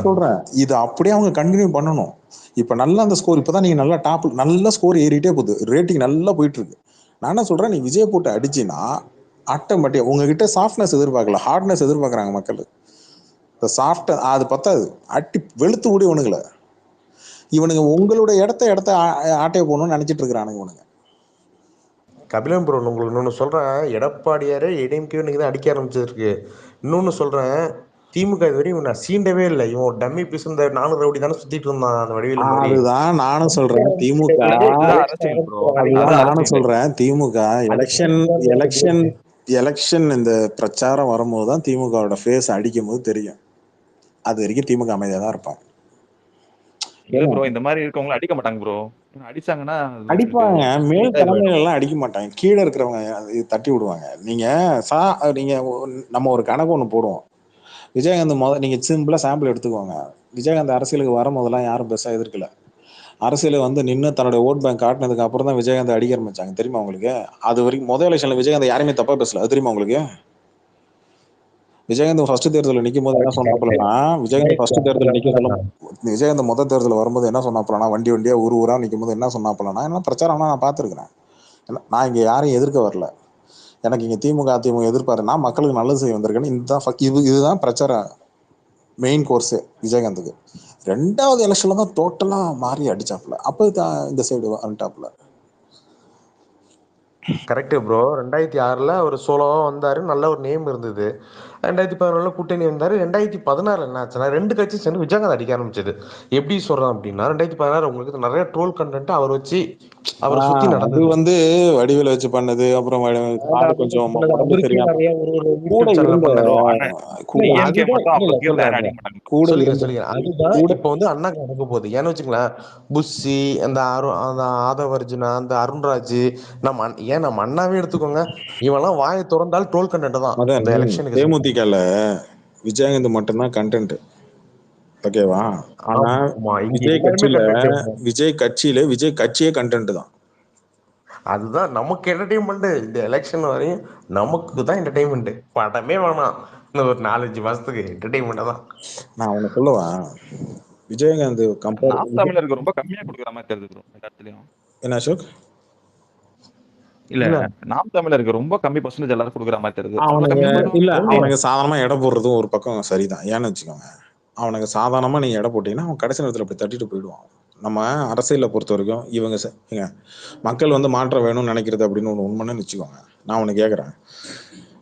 சொல்றேன். இது அப்படியே அவங்க கண்டினியூ பண்ணணும். இப்ப நல்லா அந்த ஸ்கோர் இப்பதான் நீங்க நல்லா நல்ல ஸ்கோர் ஏறிட்டே போகுது, ரேட்டிங் நல்லா போயிட்டு இருக்கு. நான் என்ன சொல்றேன், நீ விஜய் போட்டு அடிச்சினா ஆட்டோமேட்டிக்கா உங்ககிட்ட சாஃப்ட்னஸ் எதிர்பார்க்கல, ஹார்ட்னஸ் எதிர்பார்க்கறாங்க மக்கள். இந்த சாஃப்ட் அது பத்தாது, அட்டி வெளுத்து ஊடி இவனுங்க உங்களோட இடத்த ஆட்டைய போகணும்னு நினைச்சிட்டு இருக்கிறானுங்க இவனுங்க. கபிலன் ப்ரோ உங்களுக்கு இன்னொன்னு சொல்றேன், எடப்பாடியாரே ஏடிஎம்கே இன்னைக்கு தான் அடிக்க ஆரம்பிச்சிருக்கு. இன்னொன்னு சொல்றேன், திமுக இது வரையும் இவன் சீண்டவே இல்லை. இவன் ஒரு டம்மி பீஸ் இந்த 4 ரவுடி தானே சுத்திட்டு இருந்தான் அந்த வடிவில். அதுதான் நானும் சொல்றேன், திமுக எலெக்ஷன் இந்த பிரச்சாரம் வரும்போதுதான் திமுகவோட ஃபேஸ் அடிக்கும் போது தெரியும். அது வரைக்கும் திமுக அமைதியா தான் இருப்பாங்க. இந்த மாதிரி இருக்கவங்க அடிக்க மாட்டாங்க ப்ரோ. அடிச்சாங்கன்னா அடிப்பாங்க, மேல் தலைமையில எல்லாம் அடிக்க மாட்டாங்க, கீழே இருக்கிறவங்க தட்டி விடுவாங்க. நீங்க நம்ம ஒரு கணக்கு ஒண்ணு போடுவோம். விஜயகாந்த் நீங்க சிம்பிளா சாம்பிள் எடுத்துக்கோங்க. விஜயகாந்த் அரசியலுக்கு வரும் போதெல்லாம் யாரும் பெருசா எதிர்க்கல. அரசியல வந்து நின்று தன்னுடைய ஓட் பேங்க் காட்டினதுக்கு அப்புறம் தான் விஜயகாந்த் அடிக்க ஆரம்பிச்சாங்க, தெரியுமா உங்களுக்கு? அது வரைக்கும் முதல் எலெக்ஷன்ல விஜயகாந்த் யாருமே தப்பா பேசல, அது தெரியுமா உங்களுக்கு? விஜயகாந்த் ஃபர்ஸ்ட் தேர்தலில் நிற்கும் போது என்ன சொன்னாப்புலன்னா, விஜயகாந்த் முதல் தேர்தல் வரும்போது என்ன சொன்னாப்புலன்னா, வண்டியா ஊரா நிற்கும் போது என்ன சொன்னாப்புலன்னா, என்ன பிரச்சாரம்னா நான் பார்த்துருக்கிறேன், நான் இங்க யாரையும் எதிர்க்க வரல, எனக்கு இங்க திமுக அதிமுக எதிர்பாருன்னா மக்களுக்கு நல்லது செய்ய வந்திருக்கேன்னு இதுதான் பிரச்சார மெயின் கோர்ஸு விஜயகாந்துக்கு. 2வது எலெக்ஷன்ல தான் டோட்டலா மாறி அடிச்சாப்ல. அப்போ இந்த சைடு வந்துட்டாப்ல. Correct bro. 2006ல் அவர் சோலோவா வந்தாரு, நல்ல ஒரு நேம் இருந்தது. 2014 கூட்டணி வந்தாரு. 2016 என்ன ஆச்சுன்னா 2 கட்சி சேர்ந்து விஜயகாந்த் அடிக்க ஆரம்பிச்சது. எப்படி சொல்றோம் அப்படின்னா 2016 உங்களுக்கு நிறைய ட்ரோல் கண்டென்ட் அவர் வச்சு அவரை சுத்தி அது நடந்தது. வடிவேல வச்சு பண்ணது. அப்புறம் சார் கொஞ்சம் உடம்பு சரியா கூட யூடியூப் சேனல்ல இருந்த பண்ணது. கூட ஏஎம்கே மட்டும் அப்போதைக்கு சொல்றேன் யாரும் அடிக்க மாட்டாங்க. கூட சொல்லிக்கிறேன் இருந்த சொல்லிக்கிறேன். அதுதான் இப்போ வந்து அண்ணாக்கு நடக்க போகுது. ஏன்னு வச்சுங்களேன், புஷி, அந்த அந்த ஆதவ அர்ஜுனா, அந்த அருண்ராஜ், நம்ம அண்ணாவே எடுத்துக்கோங்க, இவெல்லாம் வாயை திறந்தால் ட்ரோல் கண்டென்ட் தான் அதான் இந்த எலெக்ஷனுக்கு. தேமுதிகல விஜயகாந்த் மட்டும்தான் கண்டென்ட், ஓகேவா? ஆனா ஆமா, இங்க விஜய் எல்லாருமே கட்சியில content. விஜய் கட்சியே கண்டென்ட் தான். அதுதான் நமக்கு என்டர்டைன்மெண்ட். இந்த எலெக்ஷன் வரையும் நமக்கு தான் என்டர்டைன்மெண்ட். படமே வேணாம், இந்த ஒரு 4-5 மாசத்துக்கு என்டர்டைன்மெண்ட் தான். நான் அவனை சொல்லவா, விஜயகாந்த் நாம் தமிழருக்கு ரொம்ப கம்மியா கொடுக்குற மாதிரி தெரியுது ப்ரோ எல்லாத்துலயும். என்ன அசோக்? இல்ல நாம் தமிழருக்கு ரொம்ப கம்மி பர்சன்டேஜ் எல்லாரும் கொடுக்குற மாதிரி தெரியுது. அவனுக்கு சாதாரணமா எடை போடுறதும் ஒரு பக்கம் சரிதான். ஏன்னு வச்சுக்கோங்க, அவனுக்கு சாதாரணமா நீங்க எடை போட்டீங்கன்னா அவன் கடைசி நேரத்துல அப்படி தட்டிட்டு போயிடுவான். நம்ம அரசியலை பொறுத்த வரைக்கும் இவங்க மக்கள் வந்து மாற்றம் வேணும்னு நினைக்கிறது அப்படின்னு ஒன்று உண்மைன்னு வச்சுக்கோங்க. நான் உனக்கு கேட்குறேன்,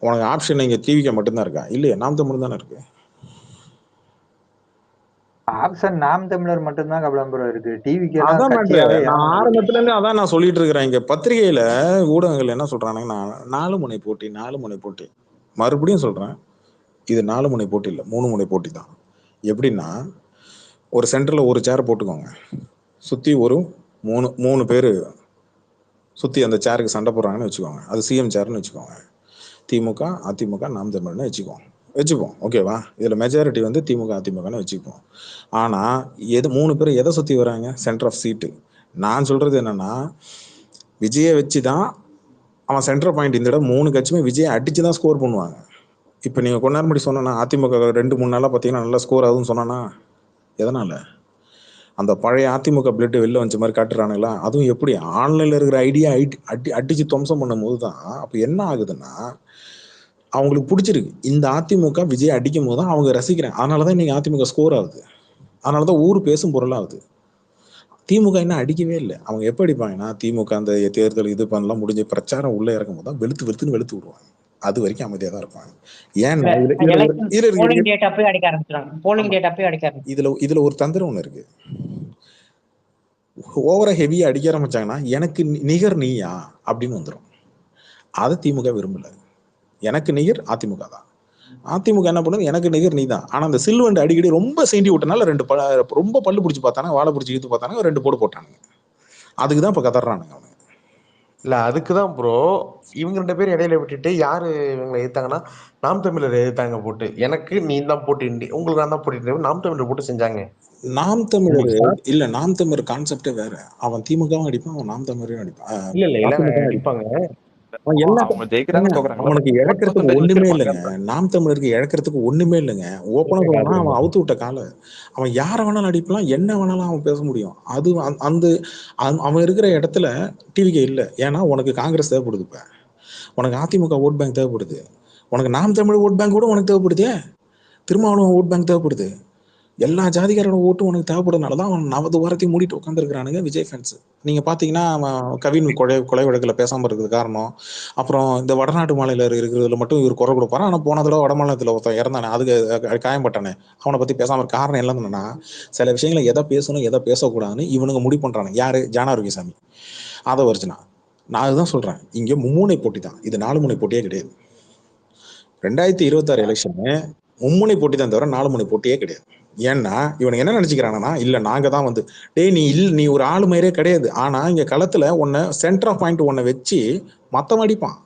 உனக்கு ஆப்ஷன் இங்க டிவிக்கு மட்டும்தான் இருக்கா? இல்லையா, நாம் தமிழ் தானே இருக்கு. ஆப்ஷன் நாம் தமிழர் மட்டும்தான் கபலம்பரம் இருக்கு. டிவிக்கு நான் ஆரம்பத்துல இருந்து அதான் நான் சொல்லிட்டு இருக்கிறேன். இங்க பத்திரிகையில ஊடகங்கள் என்ன சொல்றாங்கன்னா 4 முனை போட்டி. மறுபடியும் சொல்றேன், இது 4 முனை போட்டி இல்லை, 3 முனை போட்டி தான். எப்படின்னா, ஒரு சென்டர்ல ஒரு சேர் போட்டுக்கோங்க, சுத்தி ஒரு 3 பேரு சுத்தி அந்த சேருக்கு சண்டை போடுறாங்கன்னு வச்சுக்கோங்க. அது சிஎம் சேர்னு வச்சுக்கோங்க. திமுக அதிமுக நாம் தமிழ்னு வச்சுப்போம், ஓகேவா? இதுல மெஜாரிட்டி வந்து திமுக அதிமுகன்னு வச்சுப்போம். ஆனா 3 பேரும் எதை சுத்தி வராங்க? சென்டர் ஆஃப் சீட்டு. நான் சொல்றது என்னன்னா, விஜயை வச்சுதான் அவன் சென்டர் பாயிண்ட். இந்த இடம் 3 கட்சியுமே விஜயை அடிச்சுதான் ஸ்கோர் பண்ணுவாங்க. இப்ப நீங்க கொஞ்ச நேரம் முன்னாடி சொன்னா அதிமுக 2-3 நாளா பாத்தீங்கன்னா நல்லா ஸ்கோர் ஆகுதுன்னு சொன்னா எதனால? அந்த பழைய அதிமுக பிளட் வெளில வச்ச மாதிரி காட்டுறானுங்களா? அதுவும் எப்படி? ஆன்லைன்ல இருக்கிற ஐடியா அடிச்சு துவம்சம் பண்ணும் போதுதான். அப்ப என்ன ஆகுதுன்னா, அவங்களுக்கு பிடிச்சிருக்கு. இந்த அதிமுக விஜய் அடிக்கும் போது தான் அவங்க ரசிக்கிறாங்க. அதனாலதான் இன்னைக்கு அதிமுக ஸ்கோர் ஆகுது. அதனாலதான் ஊர் பேசும் பொருளாகுது. திமுக இன்னும் அடிக்கவே இல்லை. அவங்க எப்ப அடிப்பாங்கன்னா, திமுக அந்த தேர்தல் இது பண்ணலாம் முடிஞ்ச பிரச்சாரம் உள்ள இறக்கும் போது தான் வெளுத்து விடுவாங்க. அது வரைக்கும் அமைதியா தான் இருப்பாங்க. ஏன்னா இதுல ஒரு தந்திரம் ஒண்ணு இருக்கு. ஓவரா ஹெவியா அடிக்க ஆரம்பிச்சாங்கன்னா எனக்கு நிகர் நீயா அப்படின்னு வந்துடும். அதை திமுக விரும்பல. எனக்கு நிகர் அதிமுக தான். அதிமுக என்ன பண்ணுது? எனக்கு நிகர் நீ தான். ஆனா அந்த சில்வண்டு அடிக்கடி ரொம்ப சீண்டி விட்டனால ரொம்ப பல்லு பிடிச்சி பார்த்தானே, வாழை பிடிச்சி இழுத்து பார்த்தானே, 2 போடு போட்டானுங்க. அதுக்குதான் இப்ப கதறானுங்க அவனுங்க. இல்ல அதுக்குதான் ப்ரோ, இவங்க 2 பேரும் இடையில விட்டுட்டு யாரு இவங்களை எதிர்த்தாங்கன்னா நாம் தமிழர் எதிர்த்தாங்க போட்டு. எனக்கு நீ தான் போட்டு, உங்களுக்கு நான் தான் போட்டு, நாம் தமிழர் போட்டு செஞ்சாங்க. நாம் தமிழர் இல்ல, நாம் தமிழர் கான்செப்டே வேற. அவன் திமுகவும் அடிப்பான், அவன் நாம் தமிழரையும் அடிப்பான். இல்ல அடிப்பாங்க. அவனுக்கு இழக்கிறதுக்கு ஒண்ணுமே இல்லைங்க. நாம் தமிழருக்கு இழக்கிறதுக்கு ஒண்ணுமே இல்லைங்க. ஓப்பனா சொல்லணும்னா அவன் அவுத்து விட்ட கால. அவன் யாரை வேணாலும் அடிக்கலாம், என்ன வேணாலும் அவன் பேச முடியும். அது அவன் இருக்கிற இடத்துல டிவிக்கே இல்லை. ஏன்னா உனக்கு காங்கிரஸ் தேவைப்படுது, இப்ப உனக்கு அதிமுக ஓட் பேங்க் தேவைப்படுது, உனக்கு நாம் தமிழ் ஓட் பேங்க் கூட உனக்கு தேவைப்படுது, திருமாவளவன் ஓட் பேங்க் தேவைப்படுது, எல்லா ஜாதிகாரோட ஓட்டும் உனக்கு தேவைப்படுறதுனாலதான் அவன் 40 வாரத்தையும் மூடிட்டு உட்காந்துருக்கிறானுங்க விஜய் ஃபேன்ஸ். நீங்க பாத்தீங்கன்னா கவின் கொலை வழக்குல பேசாம இருக்கிறது காரணம். அப்புறம் இந்த வடநாட்டு மாநில இருக்கிறதுல மட்டும் இவர் குறை கொடுப்பாரு. ஆனா போன தடவை வட மாநிலத்துல ஒருத்தன் இறந்தானே, அதுக்கு காயம்பட்டானே, அவனை பத்தி பேசாம இருக்க காரணம் என்னன்னா, சில விஷயங்களை எதை பேசணும் எதை பேசக்கூடாதுன்னு இவனுங்க முடிவு பண்றானுங்க. யாரு? ஜானாரோக்கியசாமி, ஆதவ அர்ஜுனா. நான் அதுதான் சொல்றேன், இங்க மும்முனை போட்டி தான், இது 4 முனை போட்டியே கிடையாது. 2026 எலெக்ஷனு மும்முனை போட்டி தான் தவிர 4 முனை போட்டியே கிடையாது. ஏன்னா இவனுக்கு என்ன நினைச்சுக்கிறாங்கன்னா, இல்ல நாங்க தான் வந்து நீ ஒரு ஆளுமையரே கிடையாது. ஆனா இங்க களத்துல உன்னை சென்டர் ஆஃப் பாயிண்ட் ஒன்ன வச்சு மத்தம் அடிப்பான்.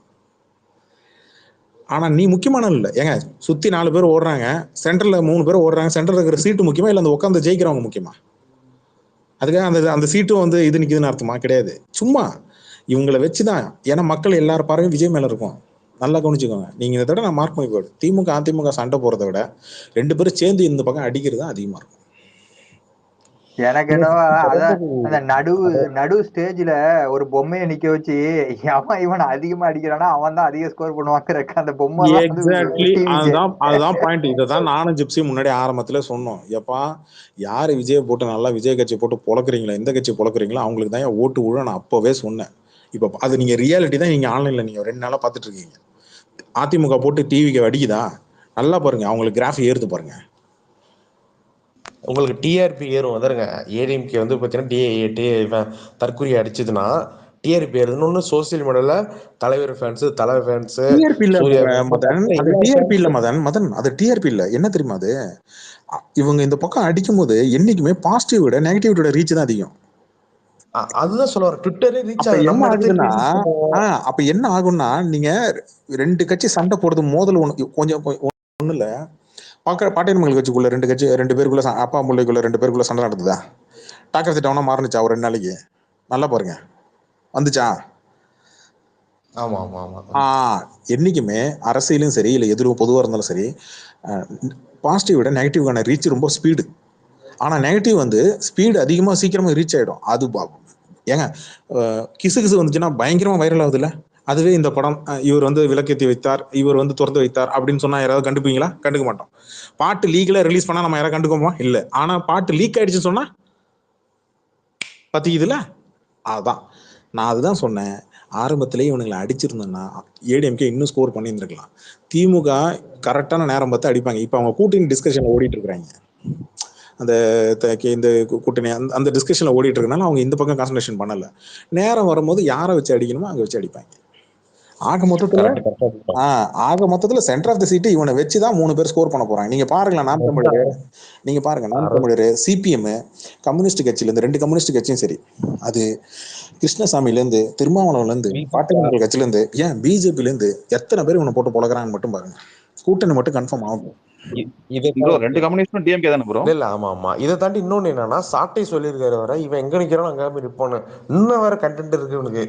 ஆனா நீ முக்கியமான இல்ல. ஏங்க சுத்தி 4 பேர் ஓடுறாங்க, சென்டர்ல 3 பேர் ஓடுறாங்க. சென்டர்ல இருக்கிற சீட்டு முக்கியமா இல்ல அந்த உட்காந்து ஜெயிக்கிறவங்க முக்கியமா? அதுக்காக அந்த சீட்டும் வந்து இது நிக்குதுன்னு அர்த்தமா? கிடையாது. சும்மா இவங்களை வச்சுதான். ஏன்னா மக்கள் எல்லாரும் பார்வையும் விஜய் மேல இருக்கும். நல்லா கவனிச்சுக்கோங்க. நீங்க இந்த தடவை நான் மார்க் பண்ணி போயிடு, திமுக அதிமுக சண்டை போறதை விட 2 பேரும் சேர்ந்து இந்த பக்கம் அடிக்கிறது தான் அதிகமா இருக்கும். எனக்கு என்னவா அதான் அந்த நடு ஸ்டேஜ்ல ஒரு பொம்மையை நிக்க வச்சு இவன் அதிகமா அடிக்கிறானா அவன் தான் அதிக ஸ்கோர் பண்ணுவாங்க அந்த பொம்மை தான் எக்ஸாக்ட்லி அதுதான் பாயிண்ட். இதைதான் நானும் ஜிப்சி முன்னாடி ஆரம்பத்துல சொன்னோம். எப்பா யாரு விஜயை போட்டு நல்லா விஜய் கட்சி போட்டு பொழக்கிறீங்களா, எந்த கட்சி பொழக்கிறீங்களோ அவங்களுக்கு தான் ஓட்டு விழ நான் அப்பவே சொன்னேன். இப்ப அது நீங்க ரியாலிட்டி தான். நீங்க ஆன்லைன்ல நீங்க 2 நாளா பாத்துட்டு இருக்கீங்க. அதிமுக போட்டு டிவிக்கு அடிக்குதா, நல்லா பாருங்க, அவங்களுக்கு கிராஃப் ஏறுது பாருங்க. உங்களுக்கு டிஆர்பி ஏறும் வந்துருங்க. ஏடிஎம்கே வந்து பார்த்தீங்கன்னா தற்கொலை அடிச்சதுன்னா டிஆர்பி ஏறுதுன்னு ஒன்று சோசியல் மீடியால தலைவர் ஃபேன்ஸ் டிஆர்பி இல்ல சூர்யா மதன், அது டிஆர்பி இல்ல மதன், அது டிஆர்பி இல்ல. என்ன தெரியுமா அது, இவங்க இந்த பக்கம் அடிக்கும் போது என்னைக்குமே பாசிட்டிவ் விட நெகட்டிவிட்டியோட ரீச் தான் அதிகம். அதுதான் சொல்லுவார், ட்விட்டரே ரீச் ஆகுது. என்ன ஆகுதுன்னா அப்ப என்ன ஆகும்னா, நீங்க 2 கட்சி சண்டை போடுறது மோதல் கொஞ்சம் ஒண்ணு இல்ல. பாட்டியன்மங்கள் கட்சிக்குள்ள 2 பேருக்குள்ள அப்பா பிள்ளைக்குள்ள 2 பேருக்குள்ள சண்டை நடந்ததா, டாக் ஆஃப் தி டவுனா மாறுனுச்சா ஒரு 2 நாளைக்கு? நல்லா பாருங்க, வந்துச்சா? ஆமா ஆமா ஆமா. என்னைக்குமே அரசியலும் சரி இல்ல எதிரும் பொதுவா இருந்தாலும் சரி, பாசிட்டிவ் விட நெகட்டிவ்கான ரீச் ரொம்ப ஸ்பீடு. ஆனா நெகட்டிவ் வந்து ஸ்பீடு அதிகமா சீக்கிரமா ரீச் ஆயிடும். அது ஏங்க கிசு வந்துச்சுன்னா பயங்கரமா வைரல் ஆகுது இல்ல? அதுவே இந்த படம் இவர் வந்து விளக்கேற்றி வைத்தார், இவர் வந்து திறந்து வைத்தார் அப்படின்னு சொன்னா யாராவது கண்டுப்பீங்களா? கண்டுக்க மாட்டோம். பாட்டு லீக்ல ரிலீஸ் பண்ணா நம்ம யாராவது கண்டுக்கோமா? இல்ல. ஆனா பாட்டு லீக் ஆயிடுச்சுன்னு சொன்னா பத்திக்குதுல. அதான் நான் அதுதான் சொன்னேன். ஆரம்பத்திலேயே இவனுங்களை அடிச்சிருந்தோம்னா ஏடிஎம்கே இன்னும் ஸ்கோர் பண்ணியிருந்திருக்கலாம். திமுக கரெக்டான நேரம் பார்த்து அடிப்பாங்க. இப்ப அவங்க கூட்டணி டிஸ்கஷன் ஓடிட்டு இருக்கிறாங்க. அந்த இந்த கூட்டணி அந்த டிஸ்கஷன்ல ஓடிட்டு இருக்கனால அவங்க இந்த பக்கம் கான்சன்ட்ரேஷன் பண்ணல. நேரம் வரும்போது யாரை வச்சு அடிக்கணுமோ அங்க வச்சு அடிப்பாங்க. ஆக மொத்தத்துல சென்டர் ஆஃப் தி சீட் இவனை வச்சுதான் 3 பேர் ஸ்கோர் பண்ண போறாங்க. நீங்க பாருங்களேன், நாம் தமிழர், சிபிஎம், கம்யூனிஸ்ட் கட்சியில இருந்து 2 கம்யூனிஸ்ட் கட்சியும் சரி, அது கிருஷ்ணசாமில இருந்து, திருமாவளவன்ல இருந்து, பாட்டியன்மக்கள் கட்சியில இருந்து, ஏன் பிஜேபில இருந்து எத்தனை பேர் இவனை போட்டு பொழக்கிறான்னு மட்டும் பாருங்க. கூட்டணி மட்டும் கன்ஃபார்ம் ஆகும். ப்ரோ 2 கம்யூனிஸ்டும் டிஎம்கே தானே ப்ரோ? இல்ல ஆமா ஆமா. இதை தாண்டி இன்னொன்னு என்னன்னா, சாட்டை சொல்லியிருக்காரு வர இவன் எங்க நிக்கிறானோ அங்க போய் நிப்பானு. இன்னும் வேற கண்டென்ட் இருக்கு இவனுக்கு.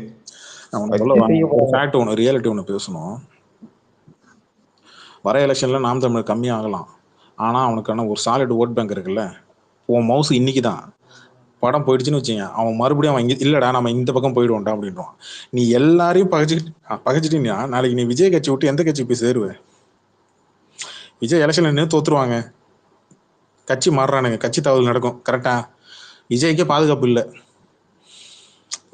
ரியாலிட்டி ஒன்று பேசணும். வர எலெக்ஷன்ல நாம் தமிழர் கம்மி ஆகலாம், ஆனா அவனுக்கான ஒரு சாலிட் ஓட் பேங்க் இருக்குல்ல. உன் மவுஸ் இன்னைக்கு தான் படம் போயிடுச்சுன்னு வச்சுங்க, அவன் மறுபடியும் அவன் இல்லடா நம்ம இந்த பக்கம் போயிடுவோம்டா அப்படின்றான். நீ எல்லாரையும் பகச்சிட்டீங்கன்னா நாளைக்கு நீ விஜய் கட்சி விட்டு எந்த கட்சி போய் சேருவ? விஜய் எலெக்ஷன்ல நின்று தோத்துருவாங்க, கட்சி மாறுறானுங்க, கட்சி தாவல் நடக்கும். கரெக்டா? விஜய்க்கே பாதுகாப்பு இல்லை.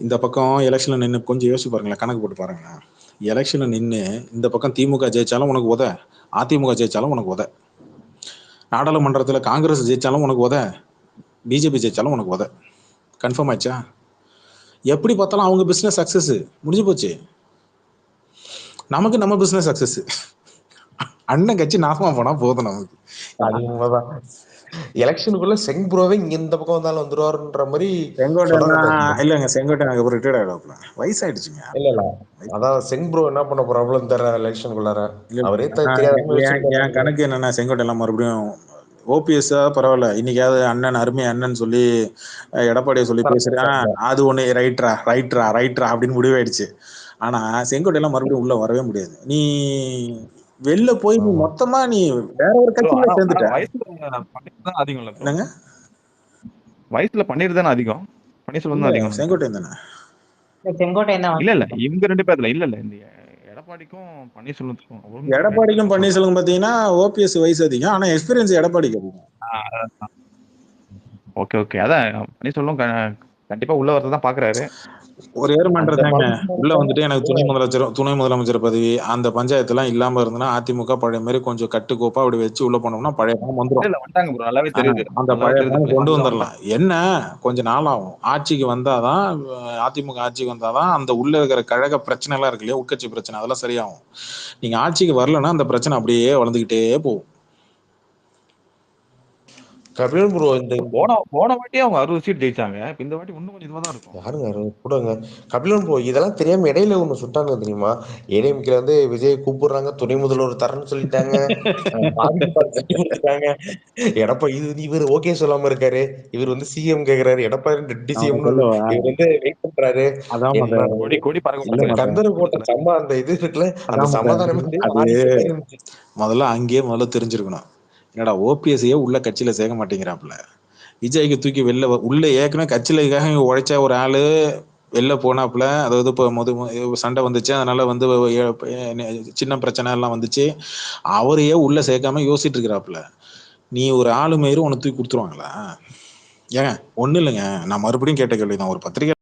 இந்த பக்கம் எலெக்ஷன்ல நின்று கொஞ்சம் யோசிச்சு பாருங்களேன், கணக்கு போட்டு பாருங்களேன். எலெக்ஷன்ல நின்று இந்த பக்கம் திமுக ஜெயிச்சாலும் உனக்கு உத, அதிமுக ஜெயிச்சாலும் உனக்கு உத, நாடாளுமன்றத்தில் காங்கிரஸ் ஜெயிச்சாலும் உனக்கு உத, பிஜேபி ஜெயிச்சாலும் உனக்கு உத. கன்ஃபார்ம் ஆயிடுச்சா? எப்படி பார்த்தாலும் அவங்க பிசினஸ் சக்சஸ் முடிஞ்சு போச்சு. நமக்கு நம்ம பிசினஸ் சக்சஸ். அண்ணன் கட்சி நாசமா போனா போதும் நமக்கு. அது உண்மைதான். எலெக்ஷனுக்குள்ள செங்ப்ரோவே இங்க இந்த பக்கம் வந்தாலும் வந்துருவாருன்ற மாதிரி. இல்லங்க, செங்கோட்டை அப்புறம் ரிட்டையர்ட் ஆயிடுவாப்ல, வயசாயிடுச்சுங்க. இல்ல அதான் செங்ப்ரோ என்ன பண்ண போறாப்ல தெரியல எலெக்ஷனுக்குள்ளார. அவரே என் கணக்கு என்னன்னா, செங்கோட்டை எல்லாம் மறுபடியும் ஓபிஎஸ் பரவாயில்ல, இன்னைக்காவது அண்ணன் அருமை அண்ணன் சொல்லி எடப்பாடியை சொல்லி பேசுறேன், அது ஒண்ணு ரைட்ரா அப்படின்னு முடிவாயிடுச்சு. ஆனா செங்கோட்டை எல்லாம் மறுபடியும் உள்ள வரவே முடியாது. நீ வெளில போய் நீ மொத்தமா நீ வேற ஒரு கட்சியில சேர்ந்துட்ட. வயசுல பன்னீர் தானே அதிகம், பன்னீர்செல்வம் தான் அதிகம். செங்கோட்டையன் தானே? செங்கோட்டையன் தான். இல்ல இவங்க 2 பேர்ல இல்ல இந்த எடப்பாடிக்கும் பன்னீர்செல்வத்துக்கும். எடப்பாடிக்கும் பன்னீர்செல்வம் பாத்தீங்கன்னா ஓபிஎஸ் வயசு அதிகம், ஆனா எக்ஸ்பீரியன்ஸ் எடப்பாடிக்கு அதிகம். ஓகே அதான் பன்னீர்செல்வம் கண்டிப்பா உள்ள வரதான் பாக்குறாரு. ஒரு ஏர்மன்றதாங்க உள்ள வந்துட்டு எனக்கு துணை முதலமைச்சர் பதவி அந்த பஞ்சாயத்து எல்லாம் இல்லாம இருந்ததுன்னா அதிமுக பழைய மாதிரி கொஞ்சம் கட்டுக்கோப்பா அப்படி வச்சு உள்ள போனோம்னா பழைய வந்துடும். அந்த பழைய கொண்டு வந்துடலாம். என்ன கொஞ்சம் நாளாகும். ஆட்சிக்கு வந்தாதான், அதிமுக ஆட்சிக்கு வந்தாதான் அந்த உள்ள இருக்கிற கழக பிரச்சனை எல்லாம் இருக்கு இல்லையா, உட்கட்சி பிரச்சனை, அதெல்லாம் சரியாகும். நீங்க ஆட்சிக்கு வரலன்னா அந்த பிரச்சனை அப்படியே வளர்ந்துகிட்டே போகும். கபிலன் ப்ரோ இந்த போன வாட்டி அவங்க 60 சீட் ஜெயிச்சாங்க. இந்த வாட்டி இன்னும் கொஞ்சம் இதுவா தான் இருக்கும். யாருங்க கூடங்க கபிலன் ப்ரோ இதெல்லாம் தெரியாம இடையில ஒண்ணு சுட்டாங்க தெரியுமா? ஏடிஎம்கே வந்து விஜய் கூப்பிடுறாங்க, துணை முதல்வர் தரேன்னு சொல்லிட்டாங்க, எடப்பாடி இவர் ஓகே சொல்லாம இருக்காரு, இவர் வந்து சிஎம் கேக்குறாரு, எடப்பாடி டெப்டி சிஎம் இவர் வந்து வெயிட் பண்றாரு. கந்தர் போட்ட சம்மா அந்த இது இருக்குல்ல, அந்த சமாதானம் முதல்ல அங்கேயே தெரிஞ்சிருக்கணும். என்னடா ஓபிஎஸ்ஸையே உள்ள கட்சியில சேர்க்க மாட்டேங்கிறாப்புல, விஜய்க்கு தூக்கி வெளில உள்ள ஏற்கனவே கட்சியிலுக்காக உழைச்ச ஒரு ஆளு வெளில போனாப்புல, அதாவது இப்போ சண்டை வந்துச்சு, அதனால வந்து சின்ன பிரச்சனை எல்லாம் வந்துச்சு, அவரையே உள்ள சேர்க்காம யோசிச்சுட்டு இருக்கிறாப்புல. நீ ஒரு ஆளு மயிரும் உனக்கு தூக்கி கொடுத்துருவாங்களா? ஏங்க ஒன்றும் இல்லைங்க, நான் மறுபடியும் கேட்ட கேள்விதான். ஒரு பத்திரிகை